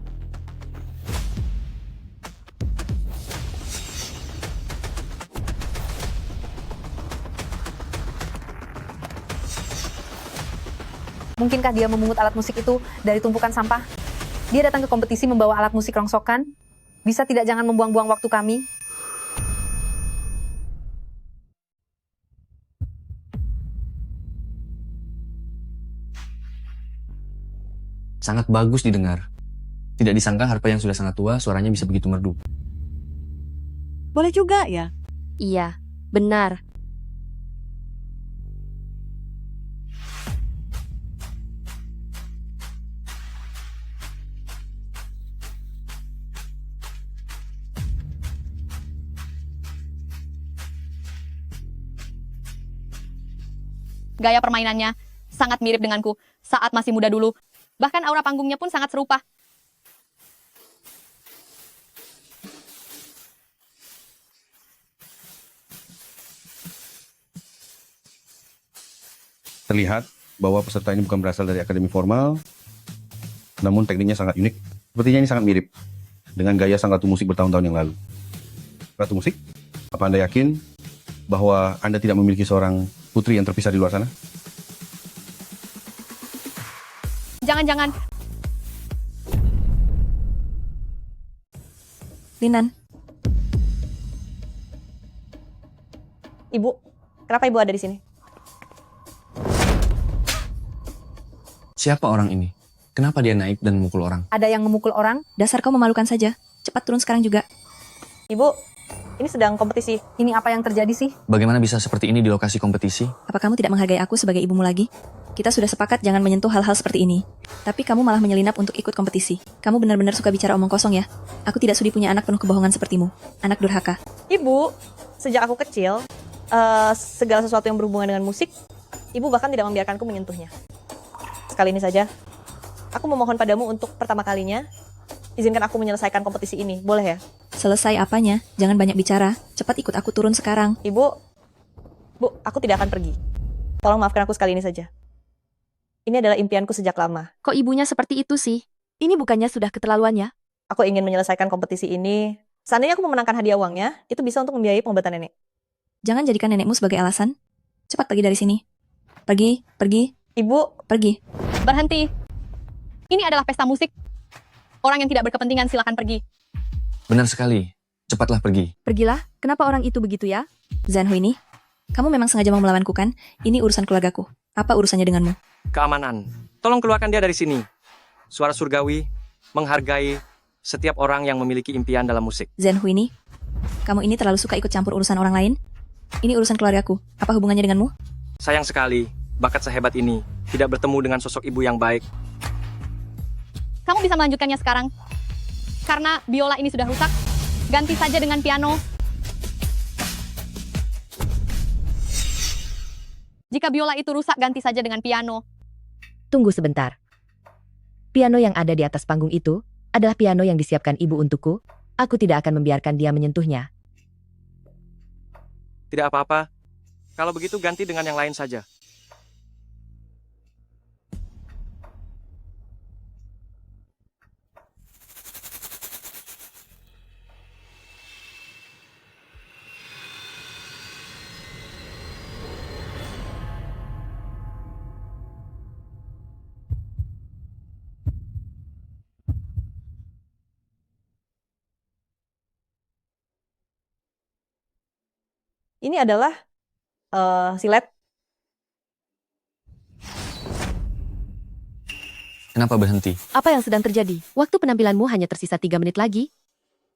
N: Mungkinkah dia memungut alat musik itu dari tumpukan sampah? Dia datang ke kompetisi membawa alat musik rongsokan? Bisa tidak jangan membuang-buang waktu kami?
U: Sangat bagus didengar. Tidak disangka harpa yang sudah sangat tua, suaranya bisa begitu merdu.
N: Boleh juga ya?
B: Iya, benar.
E: Gaya permainannya sangat mirip denganku saat masih muda dulu. Bahkan aura panggungnya pun sangat serupa.
V: Terlihat bahwa peserta ini bukan berasal dari akademi formal, namun tekniknya sangat unik. Sepertinya ini sangat mirip dengan gaya sang ratu musik bertahun-tahun yang lalu. Ratu musik, apa Anda yakin bahwa Anda tidak memiliki seorang putri yang terpisah di luar sana?
E: Jangan-jangan.
H: Linan.
G: Ibu, kenapa ibu ada di sini?
U: Siapa orang ini? Kenapa dia naik dan memukul orang?
N: Ada yang memukul orang?
H: Dasar kau memalukan saja. Cepat turun sekarang juga.
G: Ibu, ini sedang kompetisi.
N: Ini apa yang terjadi sih?
U: Bagaimana bisa seperti ini di lokasi kompetisi?
H: Apa kamu tidak menghargai aku sebagai ibumu lagi? Kita sudah sepakat jangan menyentuh hal-hal seperti ini. Tapi kamu malah menyelinap untuk ikut kompetisi. Kamu benar-benar suka bicara omong kosong ya? Aku tidak sudi punya anak penuh kebohongan sepertimu. Anak durhaka.
G: Ibu, sejak aku kecil, segala sesuatu yang berhubungan dengan musik, ibu bahkan tidak membiarkanku menyentuhnya. Sekali ini saja, aku memohon padamu untuk pertama kalinya, izinkan aku menyelesaikan kompetisi ini. Boleh ya?
H: Selesai apanya? Jangan banyak bicara. Cepat ikut aku turun sekarang.
G: Ibu, Bu, aku tidak akan pergi. Tolong maafkan aku sekali ini saja. Ini adalah impianku sejak lama.
B: Kok ibunya seperti itu sih? Ini bukannya sudah keterlaluannya?
G: Aku ingin menyelesaikan kompetisi ini. Seandainya aku memenangkan hadiah uangnya, itu bisa untuk membiayai pengobatan nenek.
H: Jangan jadikan nenekmu sebagai alasan. Cepat pergi dari sini. Pergi, pergi.
G: Ibu,
H: pergi.
E: Berhenti. Ini adalah pesta musik. Orang yang tidak berkepentingan silakan pergi.
U: Benar sekali. Cepatlah pergi.
B: Pergilah, kenapa orang itu begitu ya?
H: Zanhuini, kamu memang sengaja mau melawanku kan? Ini urusan keluargaku. Apa urusannya denganmu?
S: Keamanan. Tolong keluarkan dia dari sini. Suara surgawi, menghargai setiap orang yang memiliki impian dalam musik.
H: Zanhuini, kamu ini terlalu suka ikut campur urusan orang lain? Ini urusan keluargaku. Apa hubungannya denganmu?
S: Sayang sekali, bakat sehebat ini tidak bertemu dengan sosok ibu yang baik.
E: Kamu bisa melanjutkannya sekarang. Karena biola ini sudah rusak, ganti saja dengan piano. Jika biola itu rusak, ganti saja dengan piano.
L: Tunggu sebentar. Piano yang ada di atas panggung itu adalah piano yang disiapkan ibu untukku. Aku tidak akan membiarkan dia menyentuhnya.
S: Tidak apa-apa. Kalau begitu ganti dengan yang lain saja.
G: ini adalah silet.
U: Kenapa berhenti?
B: Apa yang sedang terjadi? Waktu penampilanmu hanya tersisa 3 menit lagi.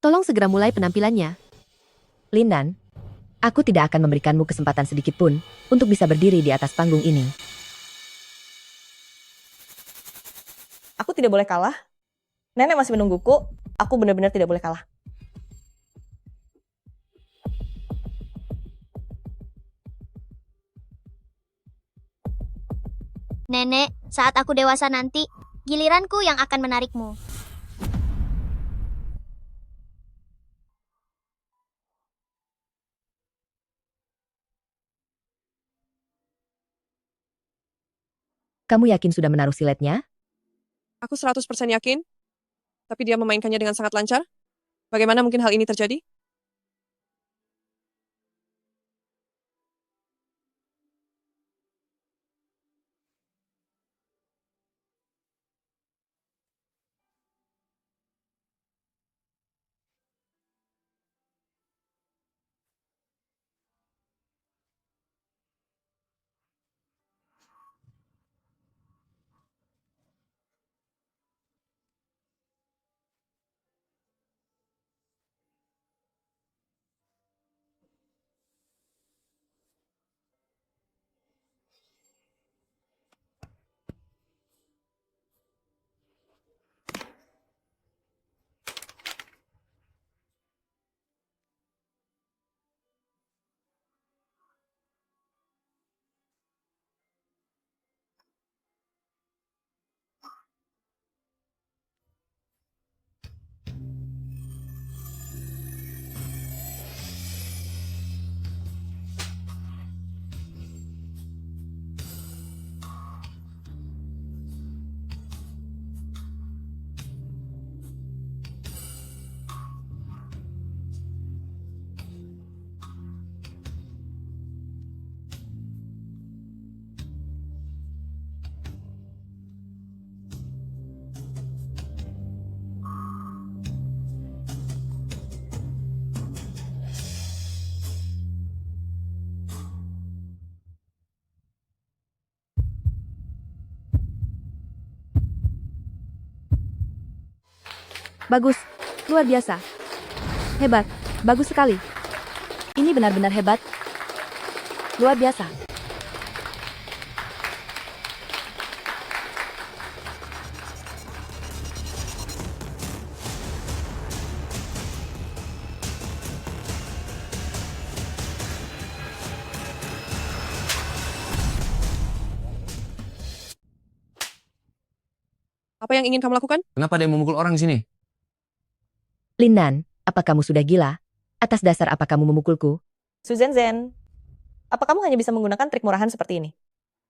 B: Tolong segera mulai penampilannya.
L: Linnan, aku tidak akan memberikanmu kesempatan sedikit pun untuk bisa berdiri di atas panggung ini.
G: Aku tidak boleh kalah. Nenek masih menungguku. Aku benar-benar tidak boleh kalah.
J: Nenek, saat aku dewasa nanti, giliranku yang akan menarikmu.
L: Kamu yakin sudah menaruh siletnya?
M: Aku 100% yakin. Tapi dia memainkannya dengan sangat lancar. Bagaimana mungkin hal ini terjadi?
B: Bagus, luar biasa. Hebat, bagus sekali. Ini benar-benar hebat. Luar biasa.
M: Apa yang ingin kamu lakukan?
U: Kenapa ada yang memukul orang di sini?
L: Linnan, Apa kamu sudah gila? Atas dasar apa kamu memukulku?
G: Su Zenzan, apa kamu hanya bisa menggunakan trik murahan seperti ini?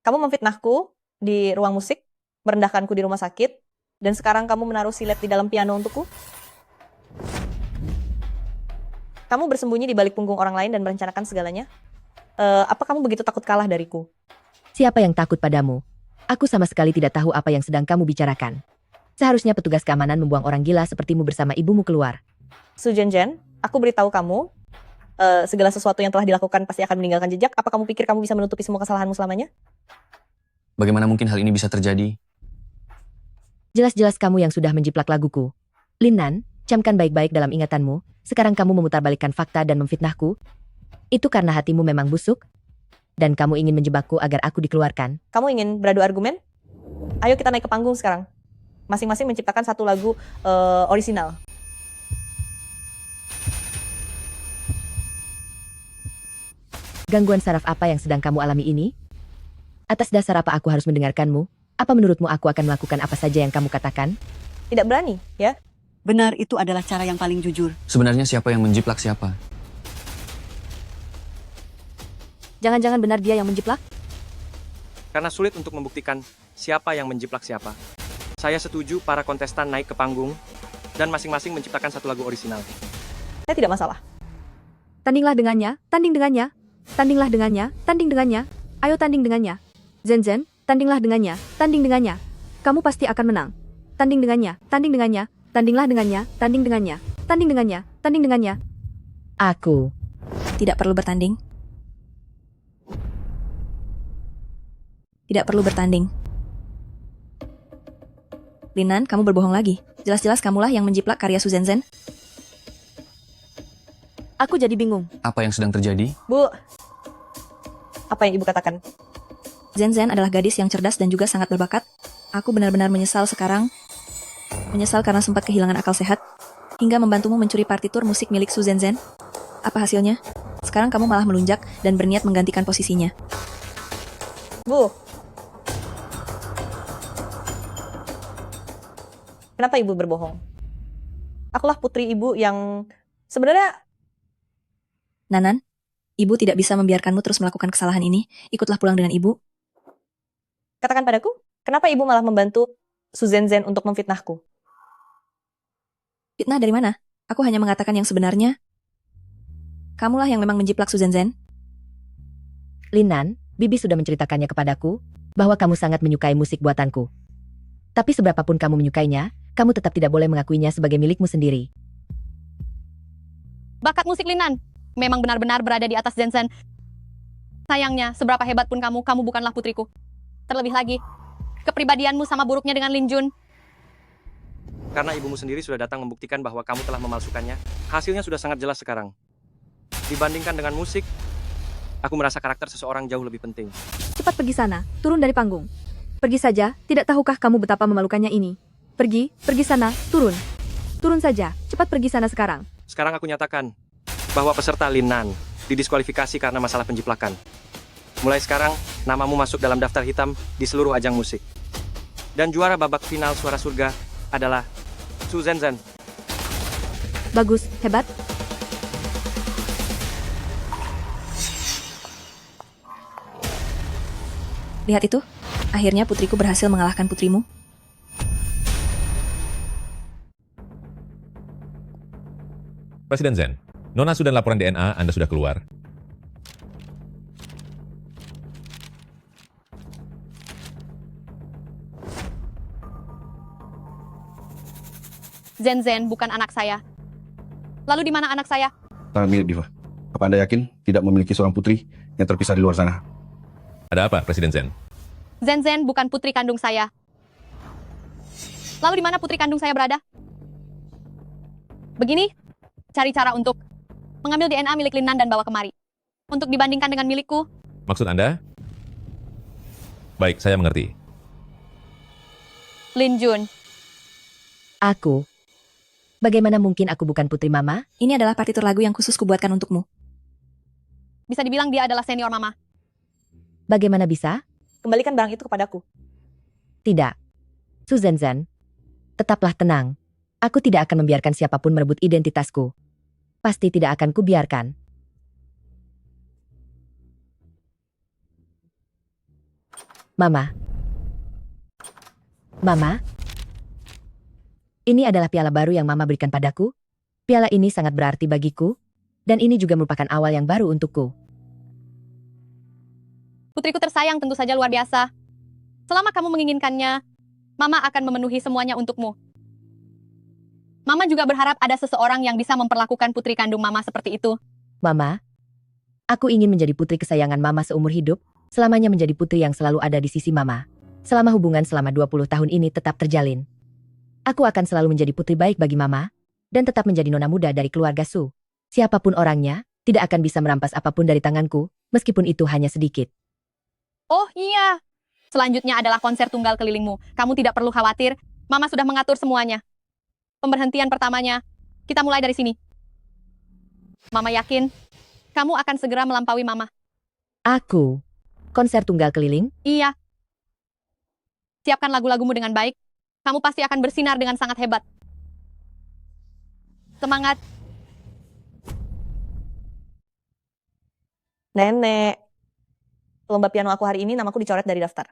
G: Kamu memfitnahku di ruang musik, merendahkanku di rumah sakit, dan sekarang kamu menaruh silet di dalam piano untukku? Kamu bersembunyi di balik punggung orang lain dan merencanakan segalanya? Apa kamu begitu takut kalah dariku?
L: Siapa yang takut padamu? Aku sama sekali tidak tahu apa yang sedang kamu bicarakan. Seharusnya petugas keamanan membuang orang gila sepertimu bersama ibumu keluar.
G: Su Zenzan, aku beritahu kamu, segala sesuatu yang telah dilakukan pasti akan meninggalkan jejak. Apa kamu pikir kamu bisa menutupi semua kesalahanmu selamanya?
U: Bagaimana mungkin hal ini bisa terjadi?
L: Jelas-jelas kamu yang sudah menjiplak laguku. Lin Nan, camkan baik-baik dalam ingatanmu. Sekarang kamu memutarbalikkan fakta dan memfitnahku. Itu karena hatimu memang busuk? Dan kamu ingin menjebakku agar aku dikeluarkan?
G: Kamu ingin beradu argumen? Ayo kita naik ke panggung sekarang. Masing-masing menciptakan satu lagu orisinal.
L: Gangguan saraf apa yang sedang kamu alami ini? Atas dasar apa aku harus mendengarkanmu? Apa menurutmu aku akan melakukan apa saja yang kamu katakan?
G: Tidak berani, ya?
A: Benar, itu adalah cara yang paling jujur.
U: Sebenarnya siapa yang menjiplak siapa?
H: Jangan-jangan benar dia yang menjiplak?
S: Karena sulit untuk membuktikan siapa yang menjiplak siapa. Saya setuju para kontestan naik ke panggung dan masing-masing menciptakan satu lagu orisinal.
G: Saya tidak masalah.
H: Tandinglah dengannya, tanding dengannya. Tandinglah dengannya, tanding dengannya. Ayo tanding dengannya. Zenzan, tandinglah dengannya, tanding dengannya. Kamu pasti akan menang. Tanding dengannya, tanding dengannya. Tandinglah dengannya, tanding dengannya. Tanding dengannya, tanding dengannya.
L: Aku
H: tidak perlu bertanding. Tidak perlu bertanding. Lin Nan, kamu berbohong lagi. Jelas-jelas kamulah yang menjiplak karya Su Zenzan. Aku jadi bingung.
U: Apa yang sedang terjadi?
G: Bu, apa yang ibu katakan?
H: Zenzan adalah gadis yang cerdas dan juga sangat berbakat. Aku benar-benar menyesal sekarang. Menyesal karena sempat kehilangan akal sehat. Hingga membantumu mencuri partitur musik milik Su Zenzan. Apa hasilnya? Sekarang kamu malah melunjak dan berniat menggantikan posisinya.
G: Bu, kenapa ibu berbohong? Akulah putri ibu yang sebenarnya...
H: Nanan, ibu tidak bisa membiarkanmu terus melakukan kesalahan ini. Ikutlah pulang dengan ibu.
G: Katakan padaku, kenapa ibu malah membantu Su Zenzan untuk memfitnahku?
H: Fitnah dari mana? Aku hanya mengatakan yang sebenarnya. Kamulah yang memang menjiplak Su Zenzan.
L: Lin Nan, Bibi sudah menceritakannya kepadaku, bahwa kamu sangat menyukai musik buatanku. Tapi seberapapun kamu menyukainya, kamu tetap tidak boleh mengakuinya sebagai milikmu sendiri.
E: Bakat musik Lin Nan memang benar-benar berada di atas Zenzan. Sayangnya, seberapa hebat pun kamu bukanlah putriku. Terlebih lagi, kepribadianmu sama buruknya dengan Lin Jun.
S: Karena ibumu sendiri sudah datang membuktikan bahwa kamu telah memalsukannya, hasilnya sudah sangat jelas sekarang. Dibandingkan dengan musik, aku merasa karakter seseorang jauh lebih penting.
H: Cepat pergi sana, turun dari panggung. Pergi saja, tidak tahukah kamu betapa memalukannya ini? Pergi sana, turun. Turun saja, cepat pergi sana sekarang.
S: Sekarang aku nyatakan bahwa peserta Lin Nan didiskualifikasi karena masalah penjiplakan. Mulai sekarang, namamu masuk dalam daftar hitam di seluruh ajang musik. Dan juara babak final Suara Surga adalah Su Zenzan.
H: Bagus, hebat. Lihat itu, akhirnya putriku berhasil mengalahkan putrimu.
F: Presiden Zen, Nona sudah laporan DNA Anda sudah keluar.
E: Zen bukan anak saya. Lalu di mana anak saya?
V: Sangat mirip, Diva. Apa Anda yakin tidak memiliki seorang putri yang terpisah di luar sana?
F: Ada apa, Presiden Zen?
E: Zen bukan putri kandung saya. Lalu di mana putri kandung saya berada? Begini, cari cara untuk mengambil DNA milik Lin Nan dan bawa kemari. Untuk dibandingkan dengan milikku.
F: Maksud Anda? Baik, saya mengerti.
E: Lin Jun.
L: Aku. Bagaimana mungkin aku bukan putri Mama?
H: Ini adalah partitur lagu yang khusus kubuatkan untukmu.
E: Bisa dibilang dia adalah senior Mama.
L: Bagaimana bisa?
G: Kembalikan barang itu kepadaku.
L: Tidak. Su Zenzan, tetaplah tenang. Aku tidak akan membiarkan siapapun merebut identitasku. Pasti tidak akan kubiarkan. Mama. Mama. Ini adalah piala baru yang Mama berikan padaku. Piala ini sangat berarti bagiku. Dan ini juga merupakan awal yang baru untukku.
E: Putriku tersayang tentu saja luar biasa. Selama kamu menginginkannya, Mama akan memenuhi semuanya untukmu. Mama juga berharap ada seseorang yang bisa memperlakukan putri kandung Mama seperti itu.
L: Mama, aku ingin menjadi putri kesayangan Mama seumur hidup, selamanya menjadi putri yang selalu ada di sisi Mama. Selama hubungan selama 20 tahun ini tetap terjalin. Aku akan selalu menjadi putri baik bagi Mama, dan tetap menjadi nona muda dari keluarga Su. Siapapun orangnya, tidak akan bisa merampas apapun dari tanganku, meskipun itu hanya sedikit.
E: Oh iya, selanjutnya adalah konser tunggal kelilingmu. Kamu tidak perlu khawatir, Mama sudah mengatur semuanya. Pemberhentian pertamanya, kita mulai dari sini. Mama yakin, kamu akan segera melampaui Mama.
L: Aku? Konser tunggal keliling?
E: Iya. Siapkan lagu-lagumu dengan baik, kamu pasti akan bersinar dengan sangat hebat. Semangat.
G: Nenek, lomba piano aku hari ini namaku dicoret dari daftar.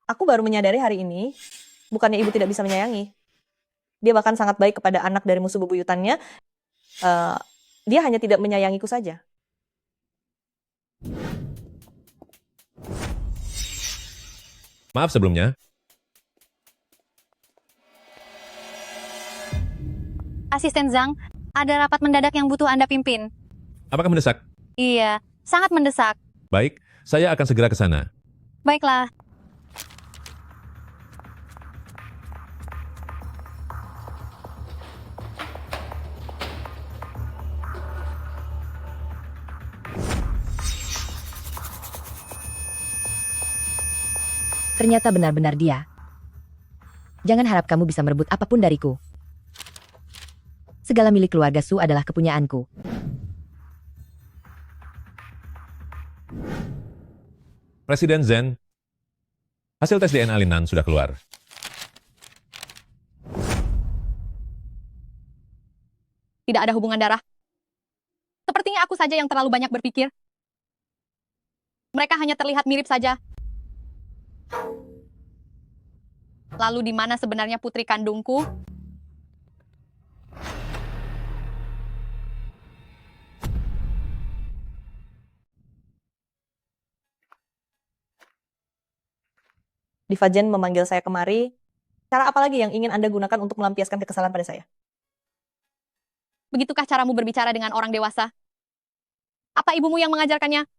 G: Aku baru menyadari hari ini, bukannya ibu tidak bisa menyayangi. Dia bahkan sangat baik kepada anak dari musuh bebuyutannya. Dia hanya tidak menyayangiku saja.
F: Maaf sebelumnya.
C: Asisten Zhang, ada rapat mendadak yang butuh Anda pimpin.
F: Apakah mendesak?
C: Iya, sangat mendesak.
F: Baik, saya akan segera ke sana.
C: Baiklah.
L: Ternyata benar-benar dia. Jangan harap kamu bisa merebut apapun dariku. Segala milik keluarga Su adalah kepunyaanku.
F: Presiden Zhen, hasil tes DNA Lin Nan sudah keluar.
E: Tidak ada hubungan darah. Sepertinya aku saja yang terlalu banyak berpikir. Mereka hanya terlihat mirip saja. Lalu di mana sebenarnya putri kandungku?
G: Diva Jen memanggil saya kemari. Cara apa lagi yang ingin Anda gunakan untuk melampiaskan kekesalan pada saya?
E: Begitukah caramu berbicara dengan orang dewasa? Apa ibumu yang mengajarkannya?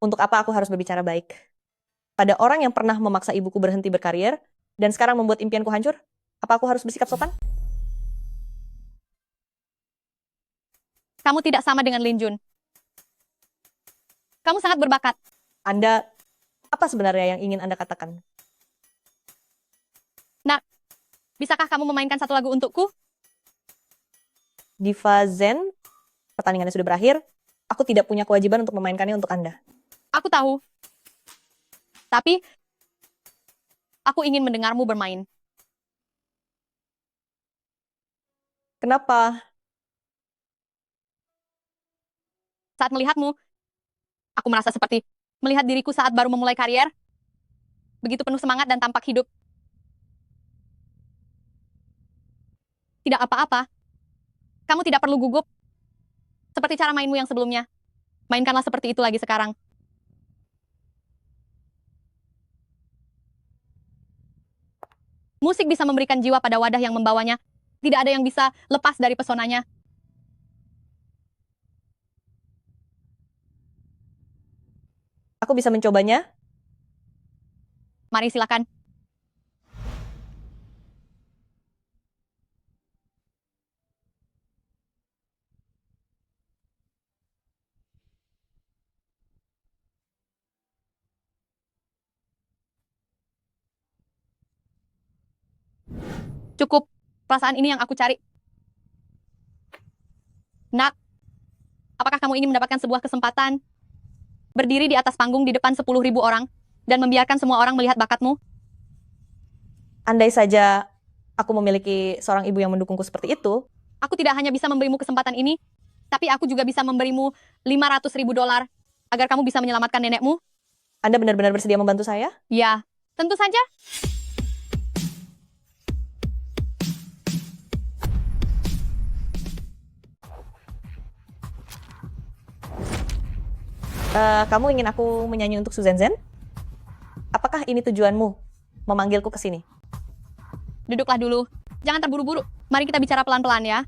G: Untuk apa aku harus berbicara baik? Pada orang yang pernah memaksa ibuku berhenti berkarir, dan sekarang membuat impianku hancur? Apa aku harus bersikap sopan?
E: Kamu tidak sama dengan Lin Jun. Kamu sangat berbakat.
G: Anda, apa sebenarnya yang ingin Anda katakan?
E: Nak, bisakah kamu memainkan satu lagu untukku?
G: Diva Zen, pertandingannya sudah berakhir. Aku tidak punya kewajiban untuk memainkannya untuk Anda.
E: Aku tahu. Tapi, aku ingin mendengarmu bermain.
G: Kenapa?
E: Saat melihatmu, aku merasa seperti melihat diriku saat baru memulai karier. Begitu penuh semangat dan tampak hidup. Tidak apa-apa. Kamu tidak perlu gugup. Seperti cara mainmu yang sebelumnya. Mainkanlah seperti itu lagi sekarang. Musik bisa memberikan jiwa pada wadah yang membawanya. Tidak ada yang bisa lepas dari pesonanya.
G: Aku bisa mencobanya?
E: Mari silakan. Cukup. Perasaan ini yang aku cari. Nak, apakah kamu ingin mendapatkan sebuah kesempatan? Berdiri di atas panggung di depan 10.000 orang, dan membiarkan semua orang melihat bakatmu?
G: Andai saja aku memiliki seorang ibu yang mendukungku seperti itu,
E: Aku tidak hanya bisa memberimu kesempatan ini, tapi aku juga bisa memberimu $500.000 agar kamu bisa menyelamatkan nenekmu.
G: Anda benar-benar bersedia membantu saya?
E: Ya, tentu saja.
G: Kamu ingin aku menyanyi untuk Suzenzen? Apakah ini tujuanmu memanggilku ke sini?
E: Duduklah dulu. Jangan terburu-buru. Mari kita bicara pelan-pelan ya.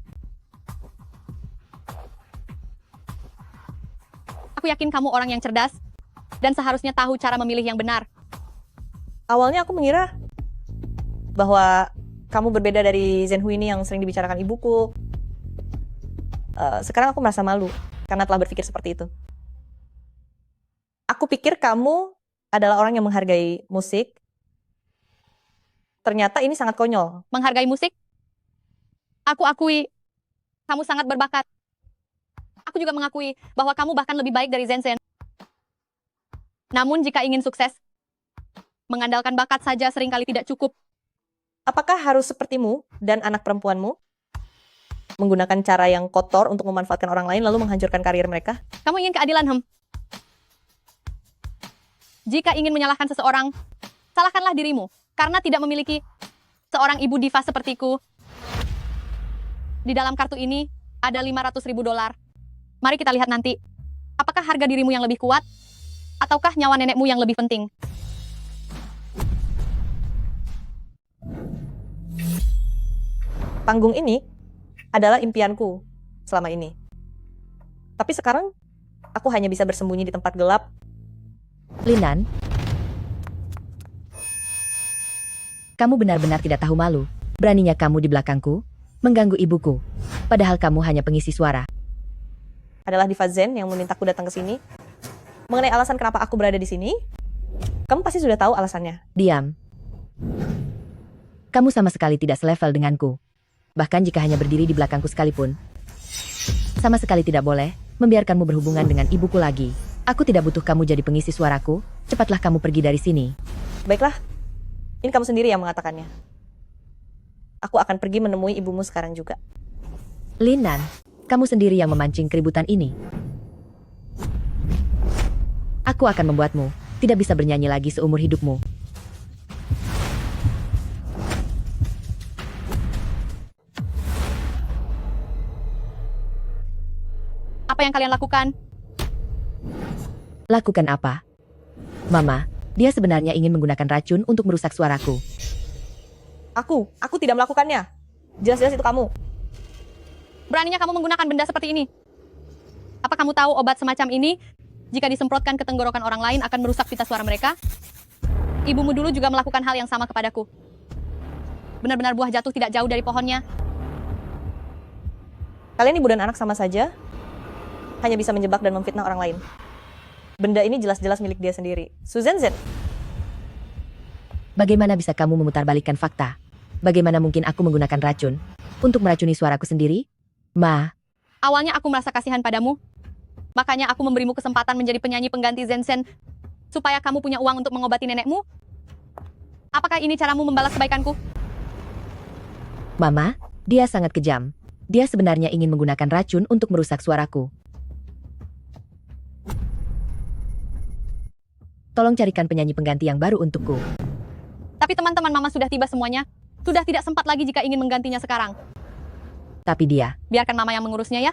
E: Aku yakin kamu orang yang cerdas dan seharusnya tahu cara memilih yang benar.
G: Awalnya aku mengira bahwa kamu berbeda dari Zhenhu ini yang sering dibicarakan ibuku. Sekarang aku merasa malu karena telah berpikir seperti itu. Aku pikir kamu adalah orang yang menghargai musik. Ternyata ini sangat konyol.
E: Menghargai musik? Aku akui, kamu sangat berbakat. Aku juga mengakui bahwa kamu bahkan lebih baik dari Zhenzen. Namun jika ingin sukses, mengandalkan bakat saja seringkali tidak cukup.
G: Apakah harus sepertimu dan anak perempuanmu menggunakan cara yang kotor untuk memanfaatkan orang lain lalu menghancurkan karir mereka?
E: Kamu ingin keadilan, Jika ingin menyalahkan seseorang, salahkanlah dirimu. Karena tidak memiliki seorang ibu diva sepertiku. Di dalam kartu ini ada $500.000. Mari kita lihat nanti. Apakah harga dirimu yang lebih kuat? Ataukah nyawa nenekmu yang lebih penting?
G: Panggung ini adalah impianku selama ini. Tapi sekarang, aku hanya bisa bersembunyi di tempat gelap.
L: Linan, kamu benar-benar tidak tahu malu. Beraninya kamu di belakangku, mengganggu ibuku. Padahal kamu hanya pengisi suara.
G: Adalah Diva Zen yang memintaku datang ke sini. Mengenai alasan kenapa aku berada di sini, kamu pasti sudah tahu alasannya.
L: Diam. Kamu sama sekali tidak selevel denganku. Bahkan jika hanya berdiri di belakangku sekalipun. Sama sekali tidak boleh membiarkanmu berhubungan dengan ibuku lagi. Aku tidak butuh kamu jadi pengisi suaraku. Cepatlah kamu pergi dari sini.
G: Baiklah, ini kamu sendiri yang mengatakannya. Aku akan pergi menemui ibumu sekarang juga.
L: Linan, kamu sendiri yang memancing keributan ini. Aku akan membuatmu tidak bisa bernyanyi lagi seumur hidupmu.
E: Apa yang kalian lakukan?
L: Lakukan apa? Mama, dia sebenarnya ingin menggunakan racun untuk merusak suaraku.
G: Aku tidak melakukannya. Jelas-jelas itu kamu.
E: Beraninya kamu menggunakan benda seperti ini. Apa kamu tahu obat semacam ini, jika disemprotkan ke tenggorokan orang lain akan merusak pita suara mereka? Ibumu dulu juga melakukan hal yang sama kepadaku. Benar-benar buah jatuh tidak jauh dari pohonnya.
G: Kalian ibu dan anak sama saja, hanya bisa menjebak dan memfitnah orang lain. Benda ini jelas-jelas milik dia sendiri. Suzenzen.
L: Bagaimana bisa kamu memutarbalikkan fakta? Bagaimana mungkin aku menggunakan racun untuk meracuni suaraku sendiri? Ma.
E: Awalnya aku merasa kasihan padamu. Makanya aku memberimu kesempatan menjadi penyanyi pengganti Zhenzen supaya kamu punya uang untuk mengobati nenekmu. Apakah ini caramu membalas kebaikanku?
L: Mama, dia sangat kejam. Dia sebenarnya ingin menggunakan racun untuk merusak suaraku. Tolong carikan penyanyi pengganti yang baru untukku.
E: Tapi teman-teman mama sudah tiba semuanya. Sudah tidak sempat lagi jika ingin menggantinya sekarang.
L: Tapi dia.
E: Biarkan mama yang mengurusnya ya.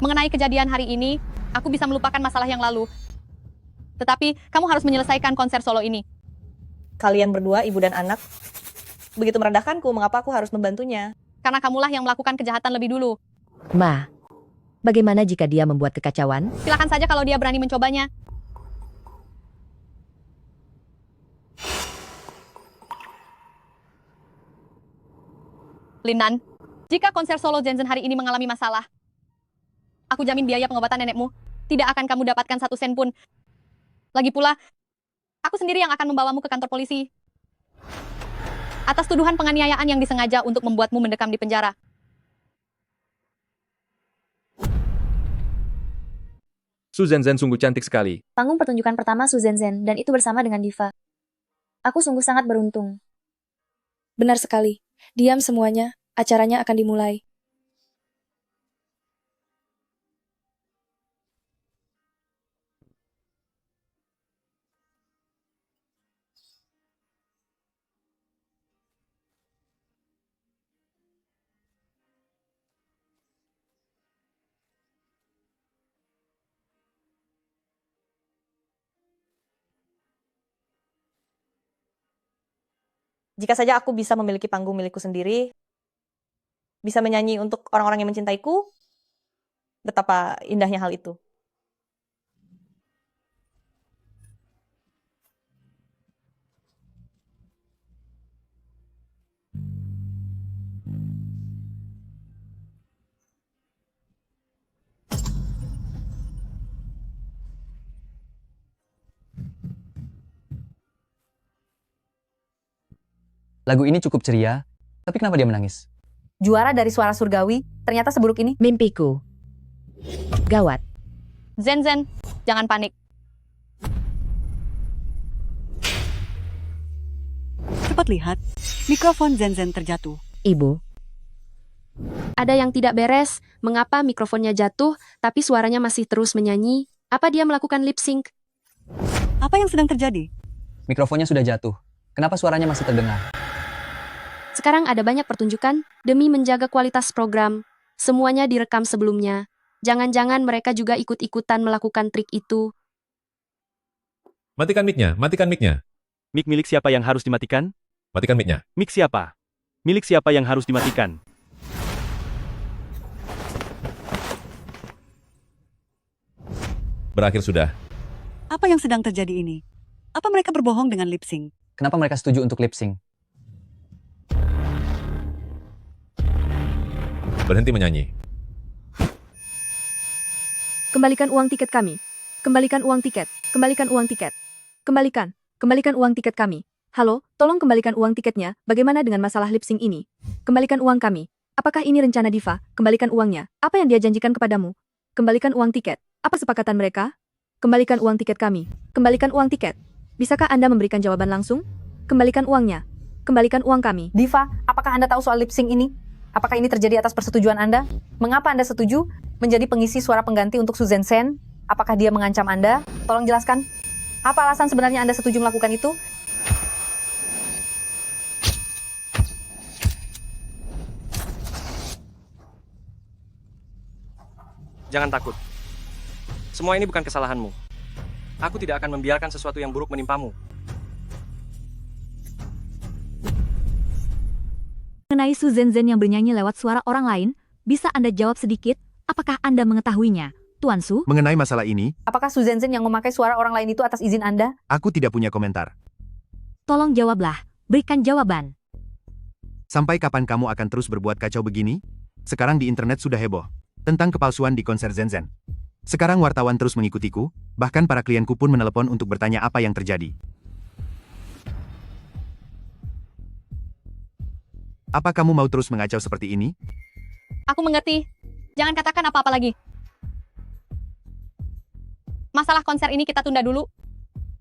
E: Mengenai kejadian hari ini, aku bisa melupakan masalah yang lalu. Tetapi kamu harus menyelesaikan konser solo ini.
G: Kalian berdua, ibu dan anak, begitu merendahkanku, mengapa aku harus membantunya?
E: Karena kamulah yang melakukan kejahatan lebih dulu.
L: Ma, bagaimana jika dia membuat kekacauan?
E: Silakan saja kalau dia berani mencobanya. Linan, jika konser solo Zhenzen hari ini mengalami masalah, aku jamin biaya pengobatan nenekmu tidak akan kamu dapatkan 1 sen pun. Lagi pula, aku sendiri yang akan membawamu ke kantor polisi atas tuduhan penganiayaan yang disengaja untuk membuatmu mendekam di penjara.
D: Su Zenzhen sungguh cantik sekali.
I: Panggung pertunjukan pertama Su Zenzhen, dan itu bersama dengan Diva. Aku sungguh sangat beruntung.
K: Benar sekali. Diam semuanya, acaranya akan dimulai.
G: Jika saja aku bisa memiliki panggung milikku sendiri, bisa menyanyi untuk orang-orang yang mencintaiku, betapa indahnya hal itu.
U: Lagu ini cukup ceria, tapi kenapa dia menangis?
N: Juara dari suara surgawi, ternyata seburuk ini.
L: Mimpiku. Gawat.
E: Zenzhen, jangan panik.
A: Cepat lihat, mikrofon Zenzhen terjatuh.
L: Ibu.
B: Ada yang tidak beres, mengapa mikrofonnya jatuh, tapi suaranya masih terus menyanyi? Apa dia melakukan lip sync?
A: Apa yang sedang terjadi?
U: Mikrofonnya sudah jatuh. Kenapa suaranya masih terdengar?
B: Sekarang ada banyak pertunjukan, demi menjaga kualitas program. Semuanya direkam sebelumnya. Jangan-jangan mereka juga ikut-ikutan melakukan trik itu.
F: Matikan mic-nya, matikan mic-nya.
P: Mic milik siapa yang harus dimatikan?
F: Matikan mic-nya.
P: Mic siapa? Milik siapa yang harus dimatikan?
F: Berakhir sudah.
A: Apa yang sedang terjadi ini? Apa mereka berbohong dengan lip sync?
U: Kenapa mereka setuju untuk lip sync?
F: Berhenti menyanyi.
B: Kembalikan uang tiket kami. Kembalikan uang tiket. Kembalikan uang tiket. Kembalikan. Kembalikan uang tiket kami. Halo, tolong kembalikan uang tiketnya. Bagaimana dengan masalah lip sync ini? Kembalikan uang kami. Apakah ini rencana Diva? Kembalikan uangnya. Apa yang dia janjikan kepadamu? Kembalikan uang tiket. Apa sepakatan mereka? Kembalikan uang tiket kami. Kembalikan uang tiket. Bisakah Anda memberikan jawaban langsung? Kembalikan uangnya. Kembalikan uang kami.
N: Diva, apakah Anda tahu soal lip sync ini? Apakah ini terjadi atas persetujuan Anda? Mengapa Anda setuju menjadi pengisi suara pengganti untuk Su Zenzhen? Apakah dia mengancam Anda? Tolong jelaskan. Apa alasan sebenarnya Anda setuju melakukan itu?
S: Jangan takut. Semua ini bukan kesalahanmu. Aku tidak akan membiarkan sesuatu yang buruk menimpamu.
W: Mengenai Su Zenzhen yang bernyanyi lewat suara orang lain, bisa Anda jawab sedikit? Apakah Anda mengetahuinya, Tuan Su?
X: Mengenai masalah ini,
N: Apakah Su Zenzhen yang memakai suara orang lain itu atas izin Anda?
X: aku tidak punya komentar.
W: Tolong jawablah, berikan jawaban.
X: Sampai kapan kamu akan terus berbuat kacau begini? Sekarang di internet sudah heboh tentang kepalsuan di konser Zenzhen. Sekarang wartawan terus mengikutiku, bahkan para klienku pun menelepon untuk bertanya apa yang terjadi. Apa kamu mau terus mengacau seperti ini?
E: Aku mengerti. Jangan katakan apa-apa lagi. Masalah konser ini kita tunda dulu.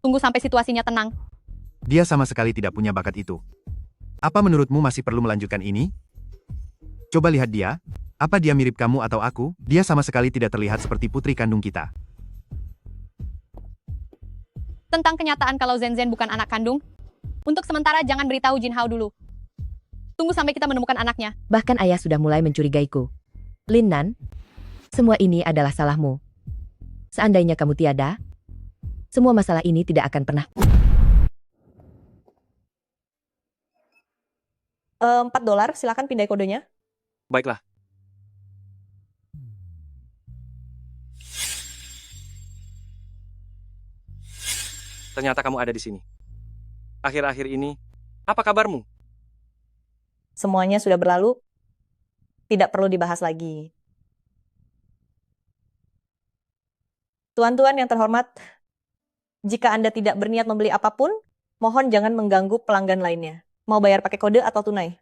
E: Tunggu sampai situasinya tenang.
X: Dia sama sekali tidak punya bakat itu. Apa menurutmu masih perlu melanjutkan ini? Coba lihat dia. Apa dia mirip kamu atau aku? Dia sama sekali tidak terlihat seperti putri kandung kita.
E: Tentang kenyataan kalau Zenzhen bukan anak kandung, untuk sementara jangan beritahu Jin Hao dulu. Tunggu sampai kita menemukan anaknya.
L: Bahkan ayah sudah mulai mencurigaiku. Lin Nan, semua ini adalah salahmu. Seandainya kamu tiada, semua masalah ini tidak akan pernah.
G: $4, silakan pindai kodenya.
S: Baiklah. Ternyata kamu ada di sini. Akhir-akhir ini, apa kabarmu?
G: Semuanya sudah berlalu, tidak perlu dibahas lagi. Tuan-tuan yang terhormat, jika Anda tidak berniat membeli apapun, mohon jangan mengganggu pelanggan lainnya. Mau bayar pakai kode atau tunai?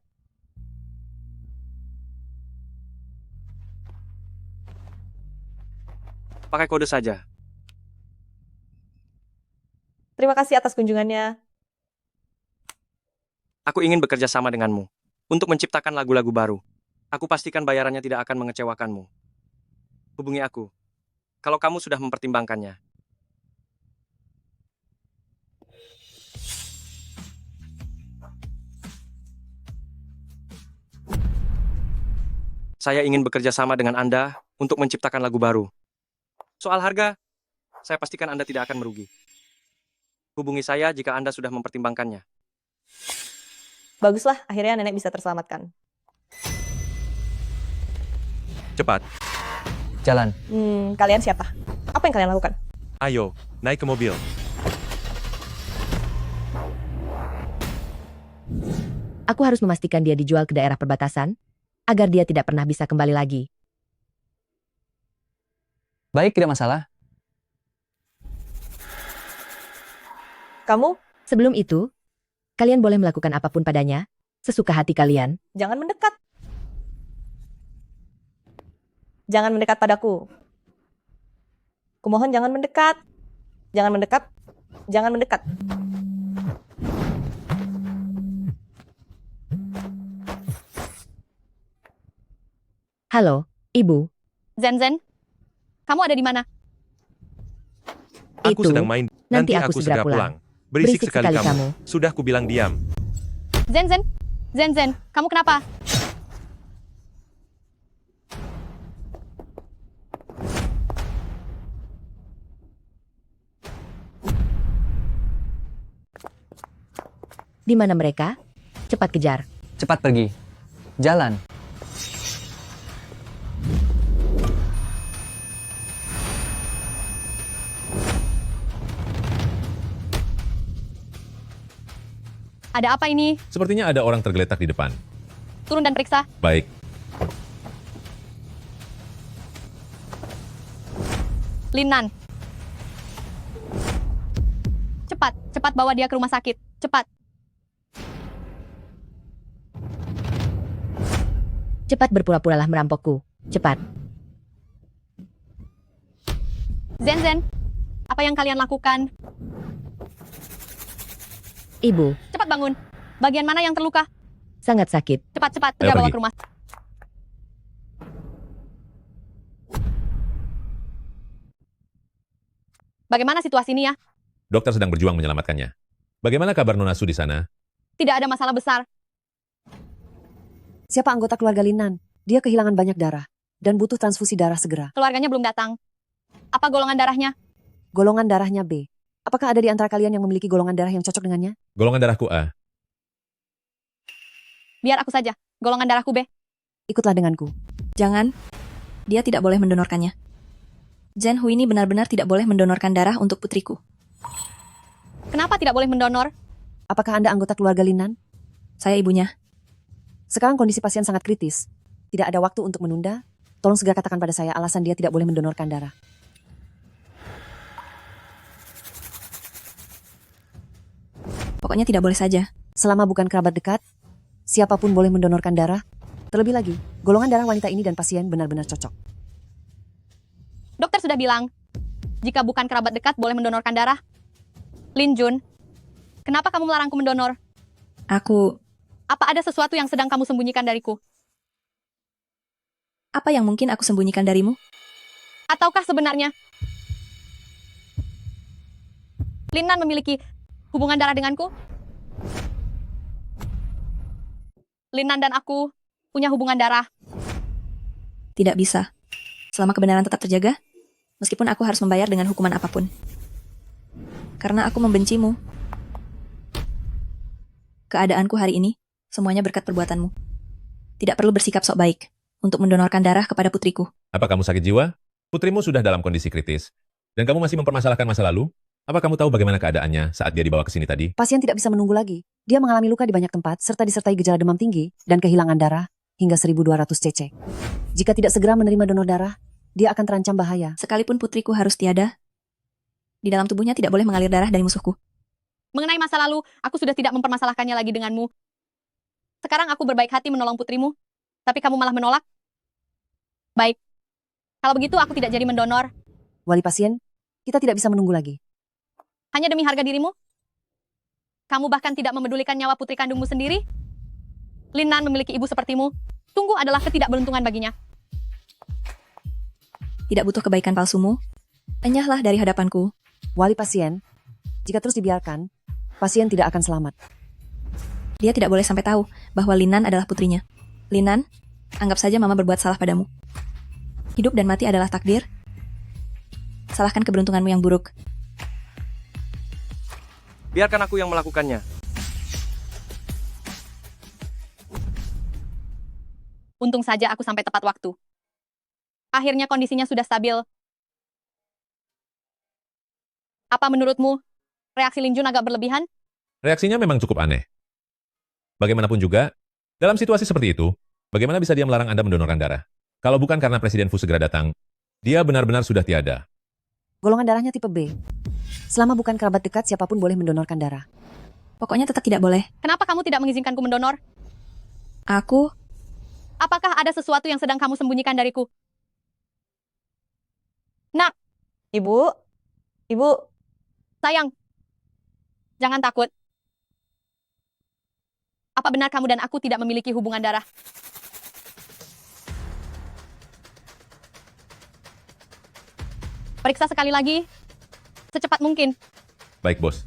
S: Pakai kode saja.
G: Terima kasih atas kunjungannya.
S: Aku ingin bekerja sama denganmu untuk menciptakan lagu-lagu baru. Aku pastikan bayarannya tidak akan mengecewakanmu. Hubungi aku kalau kamu sudah mempertimbangkannya. Saya ingin bekerja sama dengan Anda untuk menciptakan lagu baru. Soal harga, saya pastikan Anda tidak akan merugi. Hubungi saya jika Anda sudah mempertimbangkannya.
G: Baguslah, akhirnya nenek bisa terselamatkan.
D: Cepat.
U: Jalan.
G: Kalian siapa? Apa yang kalian lakukan?
P: Ayo, naik ke mobil.
L: Aku harus memastikan dia dijual ke daerah perbatasan, agar dia tidak pernah bisa kembali lagi.
U: Baik, tidak masalah.
G: Kamu?
L: Sebelum itu, kalian boleh melakukan apapun padanya, sesuka hati kalian.
G: Jangan mendekat. Jangan mendekat padaku. Kumohon jangan mendekat. Jangan mendekat. Jangan mendekat.
L: Halo, Ibu.
E: Zen, kamu ada di mana?
P: Aku
L: Itu,
P: sedang main.
L: nanti aku segera pulang.
P: Berisik sekali kamu. Sudah kubilang diam.
E: Zen, kamu kenapa?
L: Di mana mereka? Cepat kejar.
U: Cepat pergi. Jalan.
E: Ada apa ini?
F: Sepertinya ada orang tergeletak di depan.
E: Turun dan periksa.
F: Baik.
E: Linnan. Cepat bawa dia ke rumah sakit. Cepat.
L: Cepat berpura-puralah merampokku. Cepat.
E: Zen, apa yang kalian lakukan?
L: Ibu.
E: Cepat bangun. Bagian mana yang terluka?
L: Sangat sakit.
E: Cepat,
F: Ayo
E: segera bawa
F: pergi.
E: ke rumah. Bagaimana situasinya?
F: Dokter sedang berjuang menyelamatkannya. Bagaimana kabar Nona Su di sana?
E: Tidak ada masalah besar.
A: Siapa anggota keluarga Linnan? Dia kehilangan banyak darah dan butuh transfusi darah segera.
E: Keluarganya belum datang. Apa golongan darahnya?
A: Golongan darahnya B. Apakah ada di antara kalian yang memiliki golongan darah yang cocok dengannya?
F: Golongan darahku A.
E: Biar aku saja. Golongan darahku B.
A: Ikutlah denganku.
H: Jangan. Dia tidak boleh mendonorkannya. Zen Hu ini benar-benar tidak boleh mendonorkan darah untuk putriku.
E: Kenapa tidak boleh mendonor?
A: Apakah Anda anggota keluarga Linnan?
H: Saya ibunya.
A: Sekarang kondisi pasien sangat kritis. Tidak ada waktu untuk menunda. Tolong segera katakan pada saya alasan dia tidak boleh mendonorkan darah.
H: Pokoknya tidak boleh saja.
A: Selama bukan kerabat dekat, siapapun boleh mendonorkan darah. Terlebih lagi, golongan darah wanita ini dan pasien benar-benar cocok.
E: Dokter sudah bilang, jika bukan kerabat dekat boleh mendonorkan darah. Lin Jun, kenapa kamu melarangku mendonor?
H: Aku...
E: Apa ada sesuatu yang sedang kamu sembunyikan dariku?
H: Apa yang mungkin aku sembunyikan darimu?
E: Ataukah sebenarnya Linnan memiliki hubungan darah denganku? Linnan dan aku punya hubungan darah.
H: Tidak bisa. Selama kebenaran tetap terjaga, meskipun aku harus membayar dengan hukuman apapun. Karena aku membencimu. Keadaanku hari ini, semuanya berkat perbuatanmu. Tidak perlu bersikap sok baik untuk mendonorkan darah kepada putriku.
F: Apa kamu sakit jiwa? Putrimu sudah dalam kondisi kritis. Dan kamu masih mempermasalahkan masa lalu? Apa kamu tahu bagaimana keadaannya saat dia dibawa ke sini tadi?
A: Pasien tidak bisa menunggu lagi. Dia mengalami luka di banyak tempat serta disertai gejala demam tinggi dan kehilangan darah hingga 1200 cc. Jika tidak segera menerima donor darah, dia akan terancam bahaya.
H: Sekalipun putriku harus tiada, di dalam tubuhnya tidak boleh mengalir darah dari musuhku.
E: Mengenai masa lalu, aku sudah tidak mempermasalahkannya lagi denganmu. Sekarang aku berbaik hati menolong putrimu, tapi kamu malah menolak? Baik. Kalau begitu aku tidak jadi mendonor.
A: Wali pasien, kita tidak bisa menunggu lagi.
E: Hanya demi harga dirimu? Kamu bahkan tidak memedulikan nyawa putri kandungmu sendiri? Lin Nan memiliki ibu sepertimu. Tunggu adalah ketidakberuntungan baginya.
H: Tidak butuh kebaikan palsumu. Enyahlah dari hadapanku.
A: Wali pasien, jika terus dibiarkan, pasien tidak akan selamat.
H: Dia tidak boleh sampai tahu bahwa Lin Nan adalah putrinya. Lin Nan, anggap saja mama berbuat salah padamu. Hidup dan mati adalah takdir. Salahkan keberuntunganmu yang buruk.
S: Biarkan aku yang melakukannya.
E: Untung saja aku sampai tepat waktu. Akhirnya kondisinya sudah stabil. Apa menurutmu, reaksi Lin Jun agak berlebihan?
F: Reaksinya memang cukup aneh. Bagaimanapun juga, dalam situasi seperti itu, bagaimana bisa dia melarang Anda mendonorkan darah? Kalau bukan karena Presiden Fu segera datang, dia benar-benar sudah tiada.
A: Golongan darahnya tipe B. Selama bukan kerabat dekat, siapapun boleh mendonorkan darah.
H: Pokoknya tetap tidak boleh.
E: Kenapa kamu tidak mengizinkanku mendonor?
H: Aku...
E: Apakah ada sesuatu yang sedang kamu sembunyikan dariku? Nak!
G: Ibu? Ibu?
E: Sayang, jangan takut. Apa benar kamu dan aku tidak memiliki hubungan darah? Periksa sekali lagi. Secepat mungkin.
F: Baik, Bos.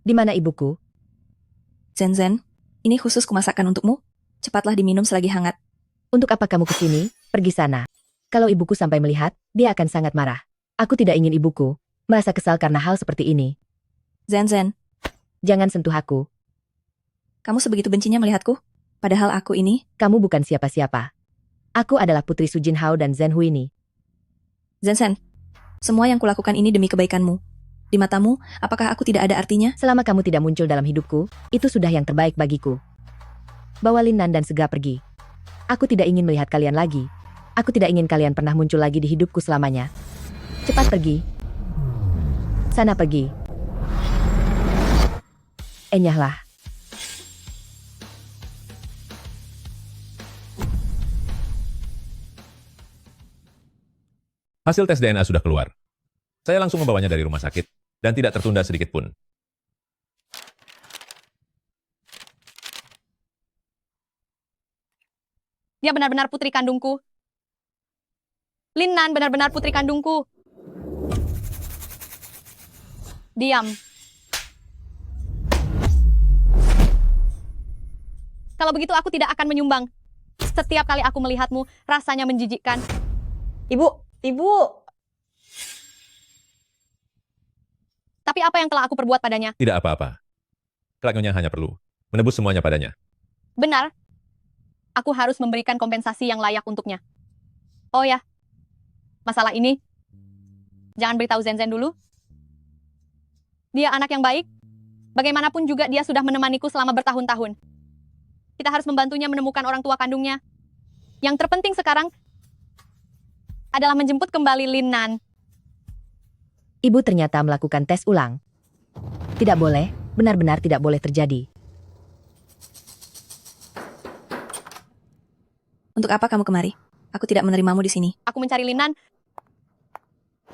L: Di mana ibuku?
H: Zen, ini khusus kumasakkan untukmu. Cepatlah diminum selagi hangat.
L: Untuk apa kamu kesini? Pergi sana. Kalau ibuku sampai melihat, dia akan sangat marah. Aku tidak ingin ibuku merasa kesal karena hal seperti ini.
H: Zen,
L: jangan sentuh aku.
H: Kamu sebegitu bencinya melihatku? Padahal aku ini...
L: Kamu bukan siapa-siapa. Aku adalah putri Su Jin Hao dan Zhen Huini.
H: Zen, semua yang kulakukan ini demi kebaikanmu. Di matamu, apakah aku tidak ada artinya?
L: Selama kamu tidak muncul dalam hidupku, itu sudah yang terbaik bagiku. Bawa Lin Nan dan segera pergi. Aku tidak ingin melihat kalian lagi. Aku tidak ingin kalian pernah muncul lagi di hidupku selamanya. Cepat pergi. Sana pergi. Enyahlah.
F: Hasil tes DNA sudah keluar. Saya langsung membawanya dari rumah sakit, dan tidak tertunda sedikit pun.
E: Dia benar-benar putri kandungku. Lin Nan benar-benar putri kandungku. Diam. Kalau begitu aku tidak akan menyumbang. Setiap kali aku melihatmu, rasanya menjijikkan.
G: Ibu!
E: Tapi apa yang telah aku perbuat padanya?
F: Tidak apa-apa. Kelak Nyonya hanya perlu menebus semuanya padanya.
E: Benar. Aku harus memberikan kompensasi yang layak untuknya. Oh ya, masalah ini, jangan beritahu Zen dulu. Dia anak yang baik. Bagaimanapun juga dia sudah menemaniku selama bertahun-tahun. Kita harus membantunya menemukan orang tua kandungnya. Yang terpenting sekarang adalah menjemput kembali Lin Nan.
L: Ibu ternyata melakukan tes ulang. Tidak boleh, benar-benar tidak boleh terjadi.
H: Untuk apa kamu kemari? Aku tidak menerimamu di sini.
E: Aku mencari Lin Nan.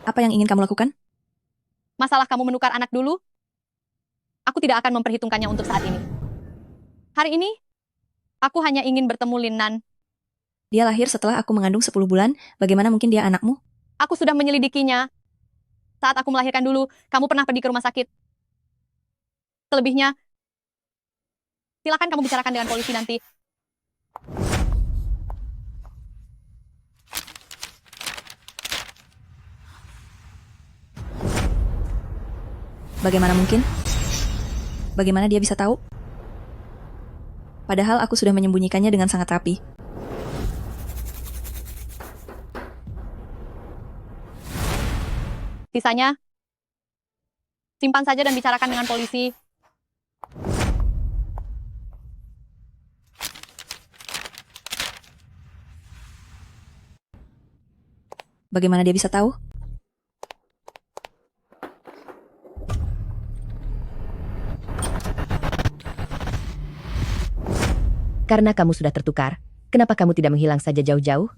H: Apa yang ingin kamu lakukan?
E: Masalah kamu menukar anak dulu, aku tidak akan memperhitungkannya untuk saat ini. Hari ini, aku hanya ingin bertemu Lin Nan.
H: Dia lahir setelah aku mengandung 10 bulan, bagaimana mungkin dia anakmu?
E: Aku sudah menyelidikinya. Saat aku melahirkan dulu, kamu pernah pergi ke rumah sakit. Selebihnya, silakan kamu bicarakan dengan polisi nanti.
H: Bagaimana mungkin? Bagaimana dia bisa tahu? Padahal aku sudah menyembunyikannya dengan sangat rapi.
E: Sisanya, simpan saja dan bicarakan dengan polisi.
H: Bagaimana dia bisa tahu?
L: Karena kamu sudah tertukar, kenapa kamu tidak menghilang saja jauh-jauh?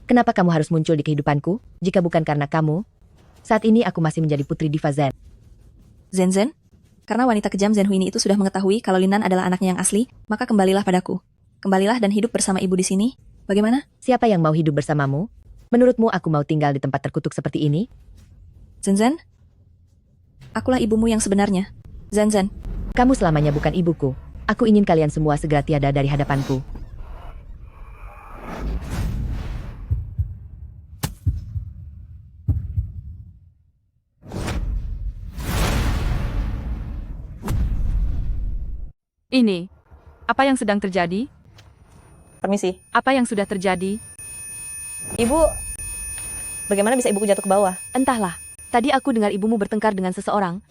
L: Kenapa kamu harus muncul di kehidupanku? Jika bukan karena kamu, saat ini aku masih menjadi putri diva Zen.
H: Zen? Karena wanita kejam Zen Huini itu sudah mengetahui kalau Linnan adalah anaknya yang asli, maka kembalilah padaku. Kembalilah dan hidup bersama ibu di sini. Bagaimana?
L: Siapa yang mau hidup bersamamu? Menurutmu aku mau tinggal di tempat terkutuk seperti ini?
H: Zen? Akulah ibumu yang sebenarnya. Zen.
L: Kamu selamanya bukan ibuku. Aku ingin kalian semua segera tiada dari hadapanku.
B: Ini, apa yang sedang terjadi?
G: Permisi.
B: Apa yang sudah terjadi?
G: Ibu, bagaimana bisa ibuku jatuh ke bawah?
B: Entahlah, tadi aku dengar ibumu bertengkar dengan seseorang.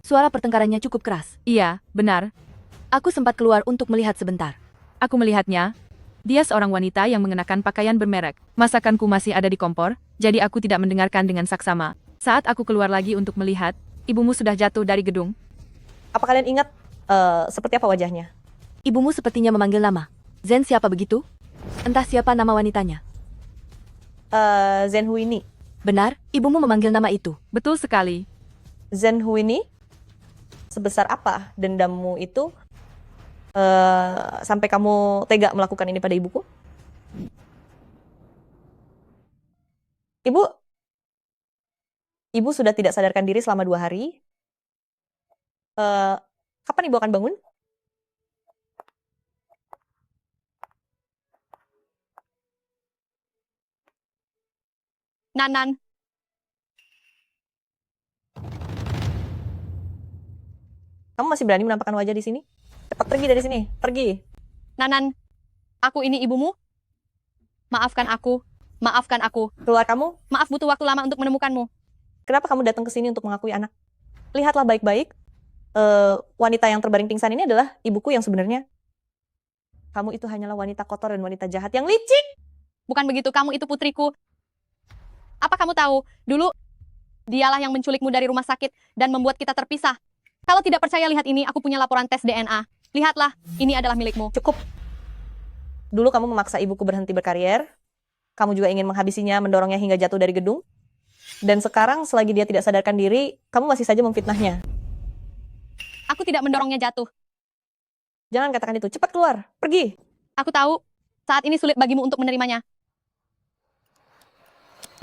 B: Suara pertengkarannya cukup keras. Iya, benar. Aku sempat keluar untuk melihat sebentar. Aku melihatnya. Dia seorang wanita yang mengenakan pakaian bermerek. Masakanku masih ada di kompor, jadi aku tidak mendengarkan dengan saksama. Saat aku keluar lagi untuk melihat, ibumu sudah jatuh dari gedung.
G: Apa kalian ingat seperti apa wajahnya?
B: Ibumu sepertinya memanggil nama. Zen siapa begitu? Entah siapa nama wanitanya.
G: Zen Huini.
B: Benar, ibumu memanggil nama itu. Betul sekali.
G: Zen Huini? Sebesar apa dendammu itu sampai kamu tega melakukan ini pada ibuku? Ibu sudah tidak sadarkan diri selama 2 hari. Kapan ibu akan bangun?
E: Nanan,
G: Kamu masih berani menampakkan wajah di sini? Cepat pergi dari sini, pergi.
E: Nanan, aku ini ibumu. Maafkan aku.
G: Keluar kamu.
E: Maaf butuh waktu lama untuk menemukanmu.
G: Kenapa kamu datang ke sini untuk mengakui anak? Lihatlah baik-baik. Wanita yang terbaring pingsan ini adalah ibuku yang sebenarnya. Kamu itu hanyalah wanita kotor dan wanita jahat yang licik.
E: Bukan begitu, kamu itu putriku. Apa kamu tahu, dulu dialah yang menculikmu dari rumah sakit dan membuat kita terpisah. Kalau tidak percaya lihat ini, aku punya laporan tes DNA. Lihatlah, ini adalah milikmu.
G: Cukup. Dulu kamu memaksa ibuku berhenti berkarier. Kamu juga ingin menghabisinya, mendorongnya hingga jatuh dari gedung. Dan sekarang selagi dia tidak sadarkan diri, kamu masih saja memfitnahnya.
E: Aku tidak mendorongnya jatuh.
G: Jangan katakan itu. Cepat keluar. Pergi.
E: Aku tahu, saat ini sulit bagimu untuk menerimanya.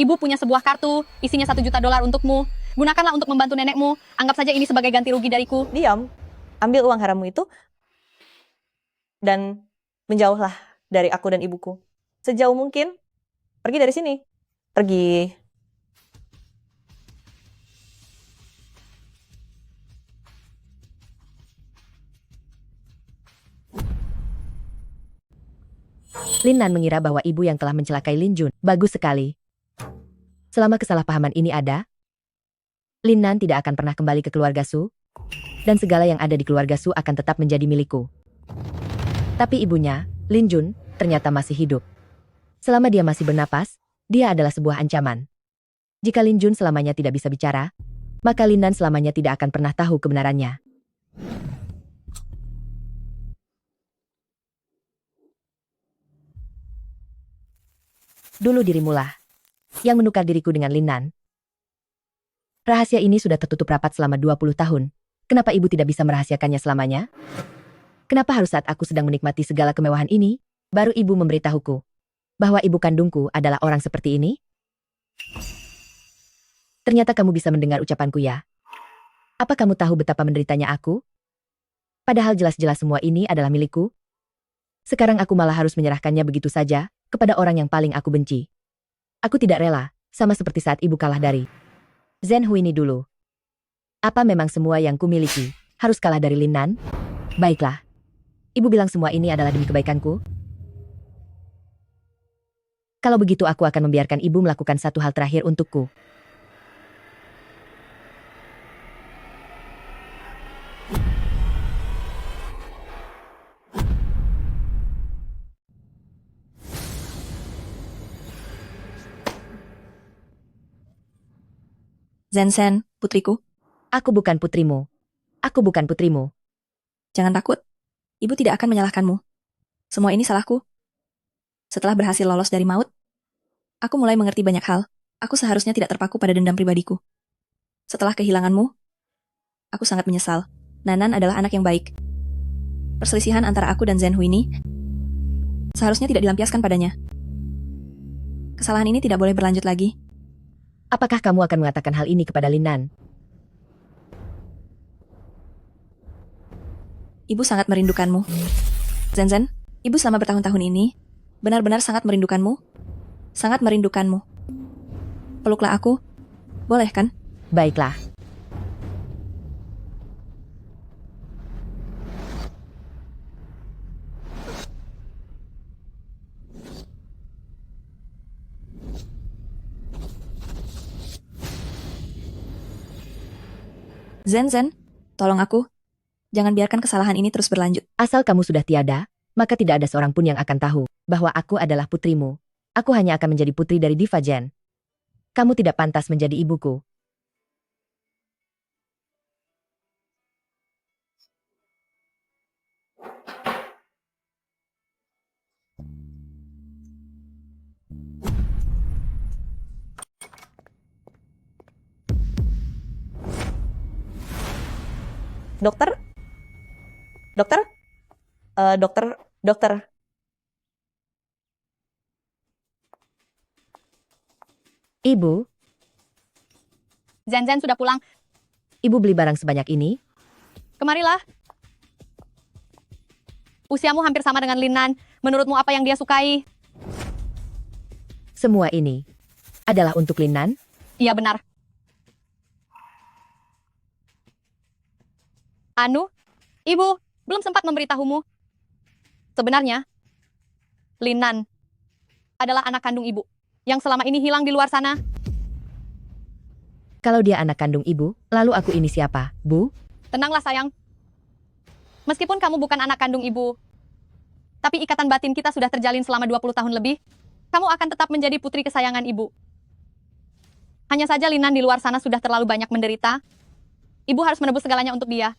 E: Ibu punya sebuah kartu, isinya $1 juta untukmu. Gunakanlah untuk membantu nenekmu. Anggap saja ini sebagai ganti rugi dariku.
G: Diam. Ambil uang harammu itu. Dan menjauhlah dari aku dan ibuku. Sejauh mungkin. Pergi dari sini. Pergi.
L: Linnan mengira bahwa ibu yang telah mencelakai Lin Jun. Bagus sekali. Selama kesalahpahaman ini ada, Linnan tidak akan pernah kembali ke keluarga Su, dan segala yang ada di keluarga Su akan tetap menjadi milikku. Tapi ibunya, Lin Jun, ternyata masih hidup. Selama dia masih bernapas, dia adalah sebuah ancaman. Jika Lin Jun selamanya tidak bisa bicara, maka Linnan selamanya tidak akan pernah tahu kebenarannya. Dulu dirimulah yang menukar diriku dengan Linnan. Rahasia ini sudah tertutup rapat selama 20 tahun. Kenapa ibu tidak bisa merahasiakannya selamanya? Kenapa harus saat aku sedang menikmati segala kemewahan ini, baru ibu memberitahuku bahwa ibu kandungku adalah orang seperti ini? Ternyata kamu bisa mendengar ucapanku ya. Apa kamu tahu betapa menderitanya aku? Padahal jelas-jelas semua ini adalah milikku. Sekarang aku malah harus menyerahkannya begitu saja kepada orang yang paling aku benci. Aku tidak rela, sama seperti saat ibu kalah dari Zen Huini dulu. Apa memang semua yang kumiliki harus kalah dari Linnan? Baiklah. Ibu bilang semua ini adalah demi kebaikanku. Kalau begitu aku akan membiarkan ibu melakukan satu hal terakhir untukku.
H: Zen, putriku.
L: Aku bukan putrimu. Aku bukan putrimu.
H: Jangan takut. Ibu tidak akan menyalahkanmu. Semua ini salahku. Setelah berhasil lolos dari maut, Aku mulai mengerti banyak hal. Aku seharusnya tidak terpaku pada dendam pribadiku. Setelah kehilanganmu, aku sangat menyesal. Nanan adalah anak yang baik. Perselisihan antara aku dan Zhen Huini seharusnya tidak dilampiaskan padanya. Kesalahan ini tidak boleh berlanjut lagi.
L: Apakah kamu akan mengatakan hal ini kepada Linnan?
H: Ibu sangat merindukanmu. Zhen, ibu selama bertahun-tahun ini benar-benar sangat merindukanmu. Sangat merindukanmu. Peluklah aku. Boleh kan?
L: Baiklah.
H: Zhen, tolong aku. Jangan biarkan kesalahan ini terus berlanjut.
L: Asal kamu sudah tiada, maka tidak ada seorang pun yang akan tahu bahwa aku adalah putrimu. Aku hanya akan menjadi putri dari Diva Jen. Kamu tidak pantas menjadi ibuku.
G: Dokter? Dokter? Dokter.
L: Ibu,
E: Zhen sudah pulang.
L: ibu beli barang sebanyak ini?
E: Kemarilah. Usiamu hampir sama dengan Linnan. Menurutmu apa yang dia sukai?
L: Semua ini adalah untuk Linnan?
E: Iya benar. Anu, ibu, belum sempat memberitahumu. Sebenarnya, Linnan adalah anak kandung ibu yang selama ini hilang di luar sana.
L: Kalau dia anak kandung ibu, lalu aku ini siapa, Bu?
E: Tenanglah sayang. Meskipun kamu bukan anak kandung ibu, tapi ikatan batin kita sudah terjalin selama 20 tahun lebih, kamu akan tetap menjadi putri kesayangan ibu. Hanya saja Linnan di luar sana sudah terlalu banyak menderita. Ibu harus menebus segalanya untuk dia.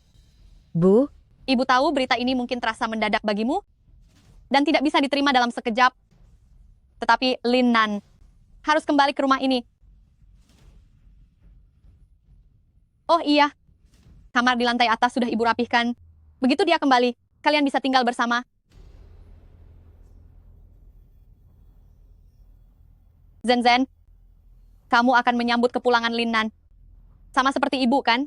L: Bu?
E: Ibu tahu berita ini mungkin terasa mendadak bagimu dan tidak bisa diterima dalam sekejap. Tetapi Linnan harus kembali ke rumah ini. Oh iya, kamar di lantai atas sudah ibu rapihkan. Begitu dia kembali, kalian bisa tinggal bersama. Zhen, kamu akan menyambut kepulangan Linnan. Sama seperti ibu, kan?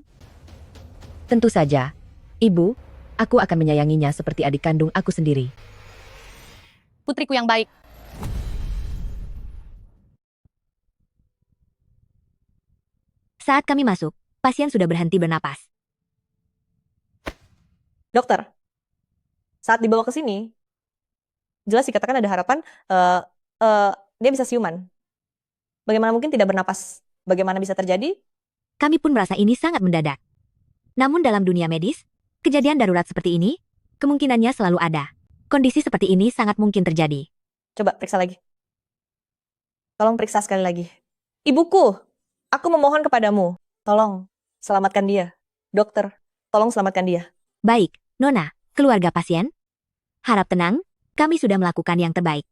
L: Tentu saja. Ibu, aku akan menyayanginya seperti adik kandung aku sendiri.
E: Putriku yang baik.
W: Saat kami masuk, pasien sudah berhenti bernapas.
G: Dokter, saat dibawa ke sini, jelas dikatakan ada harapan dia bisa siuman. Bagaimana mungkin tidak bernapas? Bagaimana bisa terjadi?
W: Kami pun merasa ini sangat mendadak. Namun dalam dunia medis, kejadian darurat seperti ini, kemungkinannya selalu ada. Kondisi seperti ini sangat mungkin terjadi.
G: Coba periksa lagi. Tolong periksa sekali lagi. Ibuku, aku memohon kepadamu. Tolong selamatkan dia. Dokter, tolong selamatkan dia.
W: Baik, Nona, keluarga pasien. Harap tenang, kami sudah melakukan yang terbaik.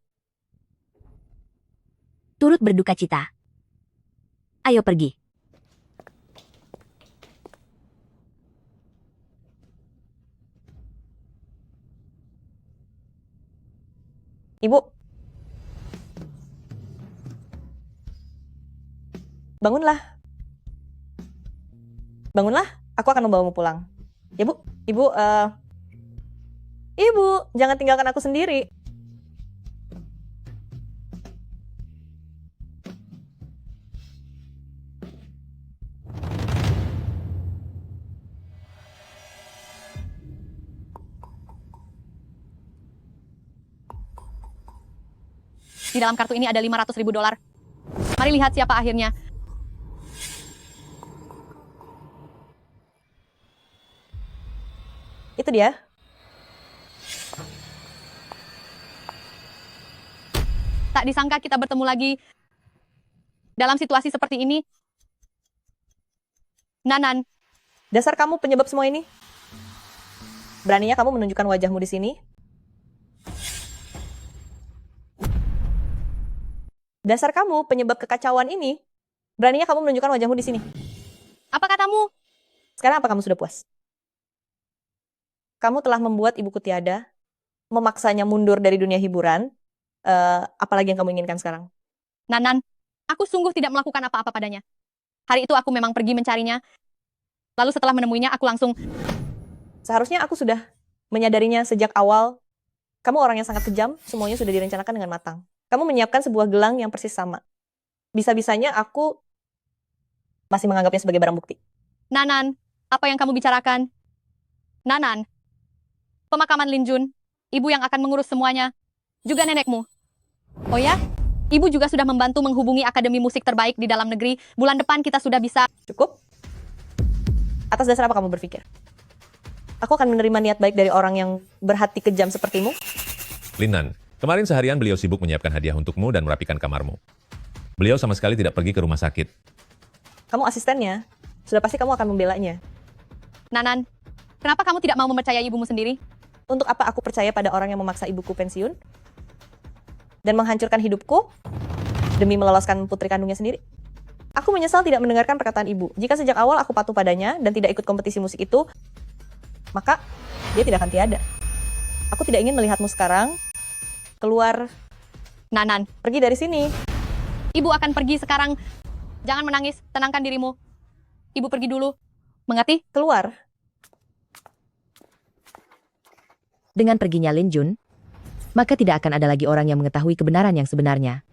W: Turut berduka cita. Ayo pergi.
G: Ibu. Bangunlah. Bangunlah, aku akan membawamu pulang. Ya, Bu. Ibu, Ibu, jangan tinggalkan aku sendiri.
E: Di dalam kartu ini ada $500.000. Mari lihat siapa akhirnya.
G: Itu dia.
E: Tak disangka kita bertemu lagi dalam situasi seperti ini. Nanan.
G: Dasar kamu penyebab semua ini. Beraninya kamu menunjukkan wajahmu di sini. Dasar kamu penyebab kekacauan ini. Beraninya kamu menunjukkan wajahmu di sini.
E: Apa katamu?
G: Sekarang apa kamu sudah puas? Kamu telah membuat ibuku tiada, memaksanya mundur dari dunia hiburan. Apalagi yang kamu inginkan sekarang?
E: Nanan, aku sungguh tidak melakukan apa-apa padanya. Hari itu aku memang pergi mencarinya. Lalu setelah menemuinya, aku langsung...
G: Seharusnya aku sudah menyadarinya sejak awal. Kamu orang yang sangat kejam, semuanya sudah direncanakan dengan matang. Kamu menyiapkan sebuah gelang yang persis sama. Bisa-bisanya aku masih menganggapnya sebagai barang bukti.
E: Nanan, apa yang kamu bicarakan? Nanan, pemakaman Lin Jun, ibu yang akan mengurus semuanya, juga nenekmu. Oh ya? Ibu juga sudah membantu menghubungi akademi musik terbaik di dalam negeri. Bulan depan kita sudah bisa...
G: Cukup? Atas dasar apa kamu berpikir? Aku akan menerima niat baik dari orang yang berhati kejam sepertimu?
F: Linan, kemarin seharian beliau sibuk menyiapkan hadiah untukmu dan merapikan kamarmu. Beliau sama sekali tidak pergi ke rumah sakit.
G: Kamu asistennya, sudah pasti kamu akan membelanya.
E: Nanan, kenapa kamu tidak mau mempercayai ibumu sendiri?
G: Untuk apa aku percaya pada orang yang memaksa ibuku pensiun? Dan menghancurkan hidupku demi meloloskan putri kandungnya sendiri? Aku menyesal tidak mendengarkan perkataan ibu. Jika sejak awal aku patuh padanya dan tidak ikut kompetisi musik itu, maka dia tidak akan tiada. Aku tidak ingin melihatmu sekarang keluar.
E: Nanan,
G: pergi dari sini.
E: Ibu akan pergi sekarang. Jangan menangis, tenangkan dirimu. Ibu pergi dulu. Mengerti?
G: Keluar.
L: Dengan perginya Lin Jun, maka tidak akan ada lagi orang yang mengetahui kebenaran yang sebenarnya.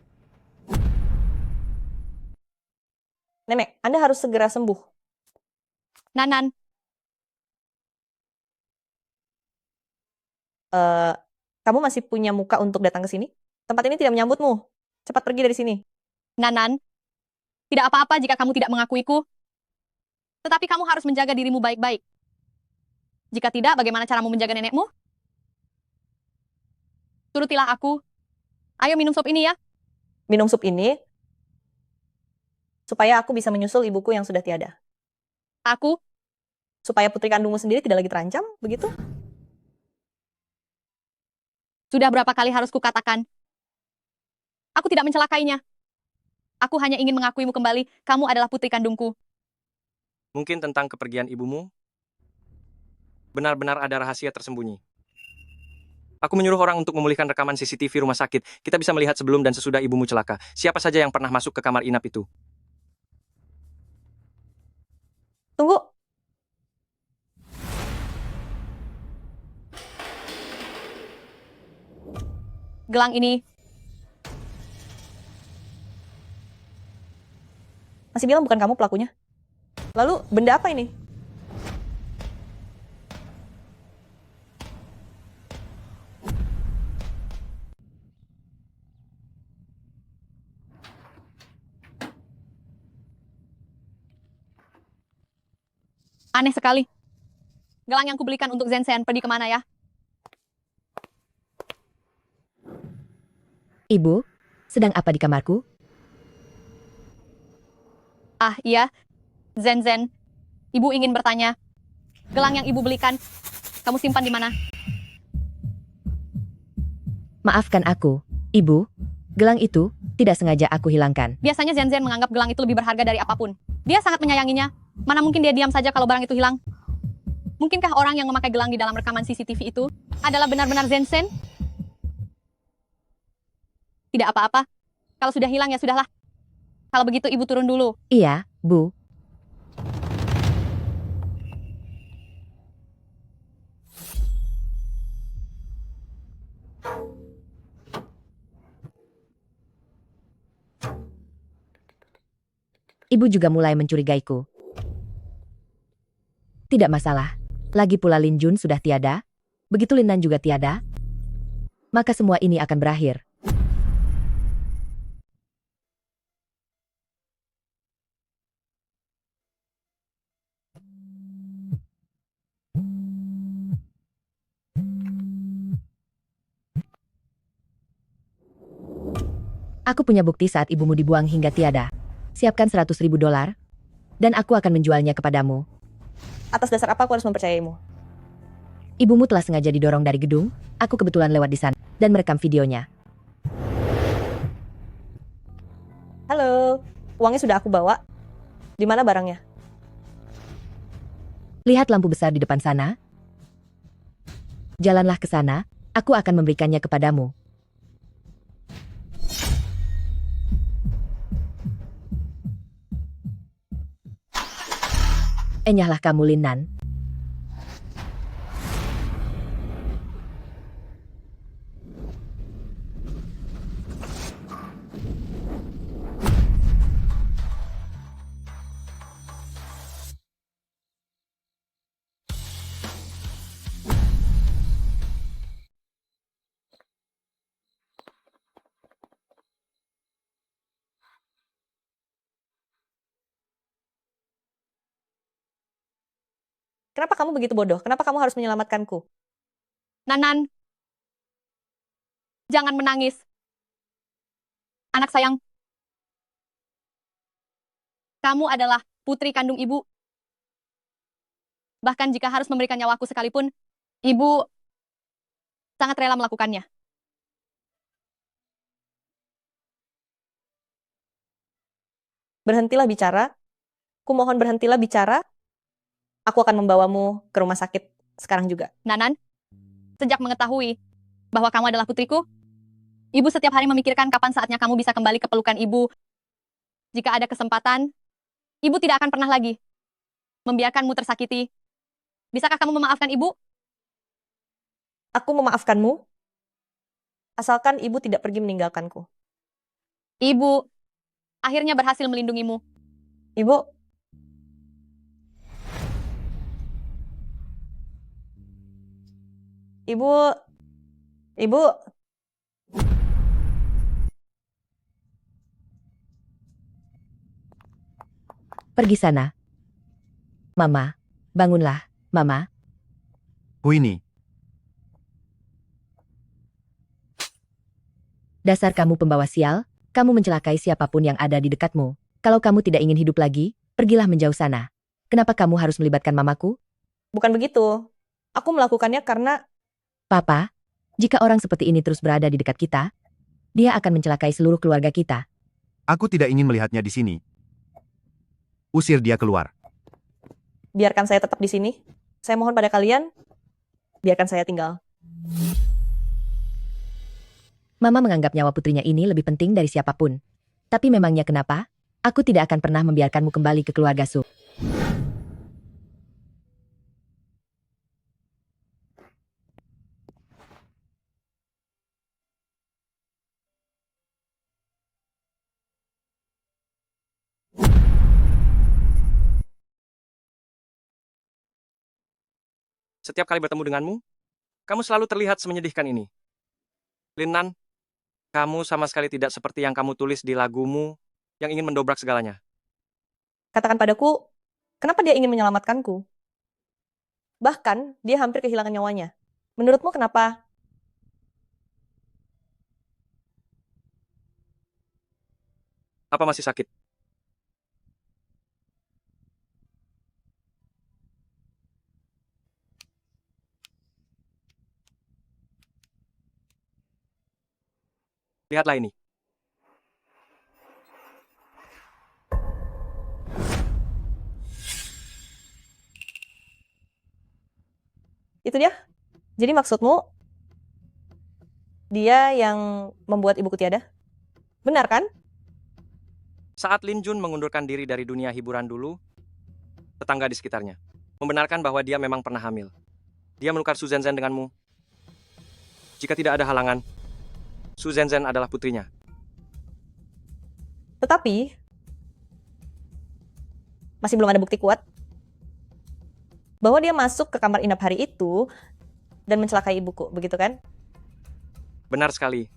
G: Nenek, Anda harus segera sembuh.
E: Nanan.
G: Kamu masih punya muka untuk datang ke sini? Tempat ini tidak menyambutmu. Cepat pergi dari sini.
E: Nanan, tidak apa-apa jika kamu tidak mengakuiku. Tetapi kamu harus menjaga dirimu baik-baik. Jika tidak, bagaimana caramu menjaga nenekmu? Turutilah aku. Ayo minum sup ini ya.
G: Minum sup ini supaya aku bisa menyusul ibuku yang sudah tiada.
E: Aku?
G: Supaya putri kandungmu sendiri tidak lagi terancam, begitu?
E: Sudah berapa kali harus kukatakan? Aku tidak mencelakainya. Aku hanya ingin mengakuimu kembali, kamu adalah putri kandungku.
S: Mungkin tentang kepergian ibumu, benar-benar ada rahasia tersembunyi. Aku menyuruh orang untuk memulihkan rekaman CCTV rumah sakit. Kita bisa melihat sebelum dan sesudah ibumu celaka. Siapa saja yang pernah masuk ke kamar inap itu?
G: Tunggu.
E: Gelang ini.
G: Masih bilang bukan kamu pelakunya? Lalu, benda apa ini?
E: Aneh sekali. Gelang yang kubelikan untuk Zensen pergi kemana ya?
L: Ibu, sedang apa di kamarku?
E: Ah, iya. Zen. Ibu ingin bertanya. Gelang yang ibu belikan, kamu simpan di mana?
L: Maafkan aku, Ibu. Gelang itu tidak sengaja aku hilangkan.
E: Biasanya Zen menganggap gelang itu lebih berharga dari apapun. Dia sangat menyayanginya. Mana mungkin dia diam saja kalau barang itu hilang? Mungkinkah orang yang memakai gelang di dalam rekaman CCTV itu adalah benar-benar Zen? Tidak apa-apa. Kalau sudah hilang ya sudahlah. Kalau begitu ibu turun dulu.
L: Iya, Bu. Ibu juga mulai mencurigaiku. Tidak masalah. Lagi pula Lin Jun sudah tiada. Begitu Lin Nan juga tiada. Maka semua ini akan berakhir. Aku punya bukti saat ibumu dibuang hingga tiada. Siapkan $100.000, dan aku akan menjualnya kepadamu.
G: Atas dasar apa aku harus mempercayaimu?
L: Ibumu telah sengaja didorong dari gedung, aku kebetulan lewat di sana, dan merekam videonya.
G: Halo, uangnya sudah aku bawa. Di mana barangnya?
L: Lihat lampu besar di depan sana. Jalanlah ke sana, aku akan memberikannya kepadamu. Enyahlah kamu, Lin Nan.
G: Kenapa kamu begitu bodoh? Kenapa kamu harus menyelamatkanku?
E: Nanan, jangan menangis. Anak sayang, kamu adalah putri kandung ibu. Bahkan jika harus memberikan nyawaku sekalipun, ibu sangat rela melakukannya.
G: Berhentilah bicara. Kumohon berhentilah bicara. Aku akan membawamu ke rumah sakit sekarang juga.
E: Nanan, sejak mengetahui bahwa kamu adalah putriku, ibu setiap hari memikirkan kapan saatnya kamu bisa kembali ke pelukan ibu. Jika ada kesempatan, ibu tidak akan pernah lagi membiarkanmu tersakiti. Bisakah kamu memaafkan ibu?
G: Aku memaafkanmu, asalkan ibu tidak pergi meninggalkanku.
E: Ibu akhirnya berhasil melindungimu.
G: Ibu, Ibu,
L: Pergi sana. Mama, bangunlah, Mama.
X: Huini,
L: Dasar kamu pembawa sial, kamu mencelakai siapapun yang ada di dekatmu. Kalau kamu tidak ingin hidup lagi, pergilah menjauh sana. Kenapa kamu harus melibatkan mamaku?
G: bukan begitu. Aku melakukannya karena
L: Papa, jika orang seperti ini terus berada di dekat kita, dia akan mencelakai seluruh keluarga kita.
X: aku tidak ingin melihatnya di sini. Usir dia keluar.
G: biarkan saya tetap di sini. Saya mohon pada kalian, biarkan saya tinggal.
L: Mama menganggap nyawa putrinya ini lebih penting dari siapapun. Tapi memangnya kenapa? Aku tidak akan pernah membiarkanmu kembali ke keluarga Su.
S: Setiap kali bertemu denganmu, kamu selalu terlihat semenyedihkan ini. Lin Nan, kamu sama sekali tidak seperti yang kamu tulis di lagumu yang ingin mendobrak segalanya.
G: Katakan padaku, kenapa dia ingin menyelamatkanku? Bahkan, dia hampir kehilangan nyawanya. Menurutmu kenapa?
S: Apa masih sakit? Lihatlah ini.
G: Itu dia. Jadi maksudmu, dia yang membuat ibuku tiada? Benar kan?
S: Saat Lin Jun mengundurkan diri dari dunia hiburan dulu, tetangga di sekitarnya membenarkan bahwa dia memang pernah hamil. Dia menukar Su Zenzhen denganmu. Jika tidak ada halangan, Su Zenzhen adalah putrinya.
G: Tetapi, masih belum ada bukti kuat bahwa dia masuk ke kamar inap hari itu dan mencelakai ibuku, begitu kan?
S: Benar sekali.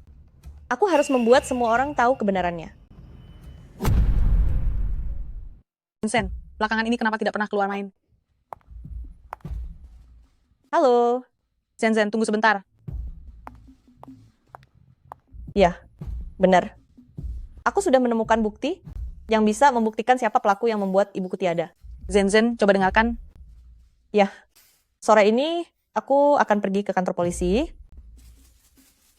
G: Aku harus membuat semua orang tahu kebenarannya.
N: Vincent, belakangan ini kenapa tidak pernah keluar main?
G: Halo.
N: Zen, tunggu sebentar.
G: Ya, benar. Aku sudah menemukan bukti yang bisa membuktikan siapa pelaku yang membuat ibuku tiada.
N: Zen, coba dengarkan.
G: Ya, sore ini aku akan pergi ke kantor polisi.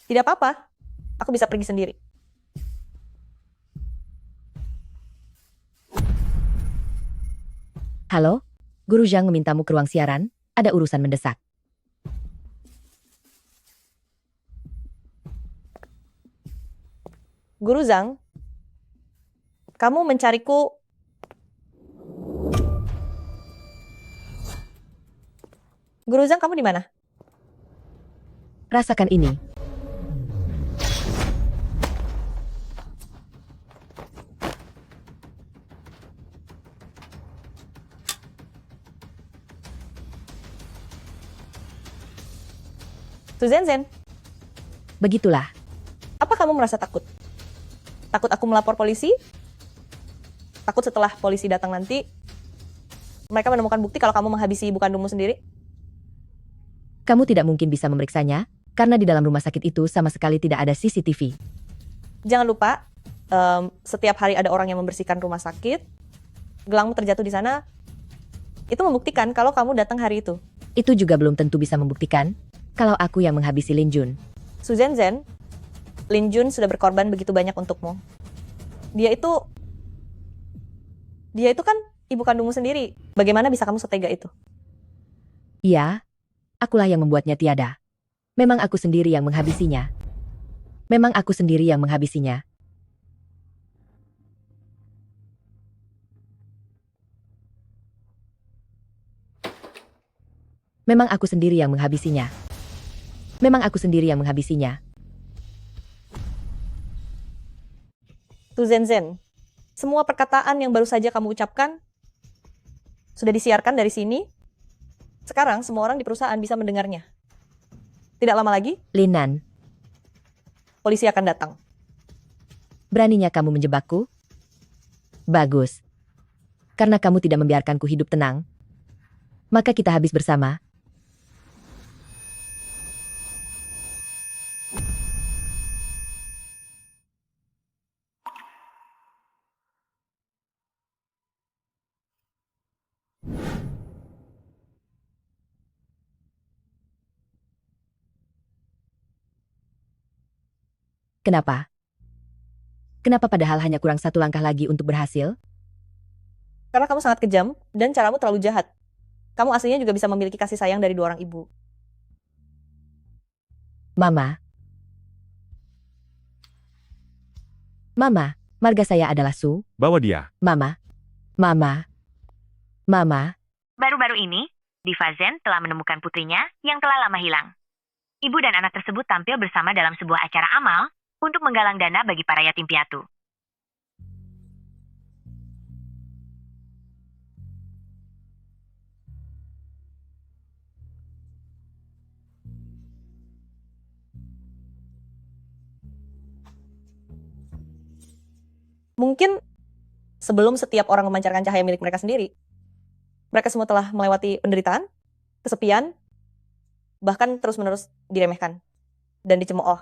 G: Tidak apa-apa, aku bisa pergi sendiri.
L: Halo? Guru Zhang memintamu ke ruang siaran, ada urusan mendesak.
G: Guru Zhang, kamu mencariku. Guru Zhang, kamu di mana?
L: Rasakan ini.
G: Su Zenzhen,
L: Begitulah.
G: apa kamu merasa takut? Takut aku melapor polisi? Takut setelah polisi datang nanti, mereka menemukan bukti kalau kamu menghabisi ibu kandungmu sendiri?
L: Kamu tidak mungkin bisa memeriksanya, karena di dalam rumah sakit itu sama sekali tidak ada CCTV.
G: Jangan lupa, setiap hari ada orang yang membersihkan rumah sakit, gelangmu terjatuh di sana, itu membuktikan kalau kamu datang hari itu.
L: Itu juga belum tentu bisa membuktikan, kalau aku yang menghabisi Lin Jun.
G: Su Zenzhen, Lin Jun sudah berkorban begitu banyak untukmu. Dia itu kan ibu kandungmu sendiri. Bagaimana bisa kamu setega itu?
L: Iya, akulah yang membuatnya tiada. Memang aku sendiri yang menghabisinya. Memang aku sendiri yang menghabisinya. Memang aku sendiri yang menghabisinya. Memang aku sendiri yang menghabisinya.
G: Su Zenzhen, semua perkataan yang baru saja kamu ucapkan sudah disiarkan dari sini. Sekarang semua orang di perusahaan bisa mendengarnya. Tidak lama lagi,
L: Linan,
G: polisi akan datang.
L: beraninya kamu menjebakku? Bagus. Karena kamu tidak membiarkanku hidup tenang, maka kita habis bersama. Kenapa? Kenapa padahal hanya kurang satu langkah lagi untuk berhasil?
G: Karena kamu sangat kejam dan caramu terlalu jahat. Kamu aslinya juga bisa memiliki kasih sayang dari dua orang ibu.
L: Mama. Mama, marga saya adalah Su.
P: Bawa dia.
L: Mama. Mama. Mama.
W: Baru-baru ini, Diva Zen telah menemukan putrinya yang telah lama hilang. Ibu dan anak tersebut tampil bersama dalam sebuah acara amal untuk menggalang dana bagi para yatim piatu.
G: Mungkin sebelum setiap orang memancarkan cahaya milik mereka sendiri, mereka semua telah melewati penderitaan, kesepian, bahkan terus-menerus diremehkan dan dicemooh.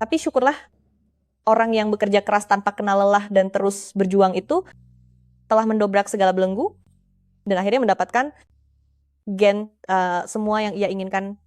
G: Tapi syukurlah orang yang bekerja keras tanpa kenal lelah dan terus berjuang itu telah mendobrak segala belenggu dan akhirnya mendapatkan semua yang ia inginkan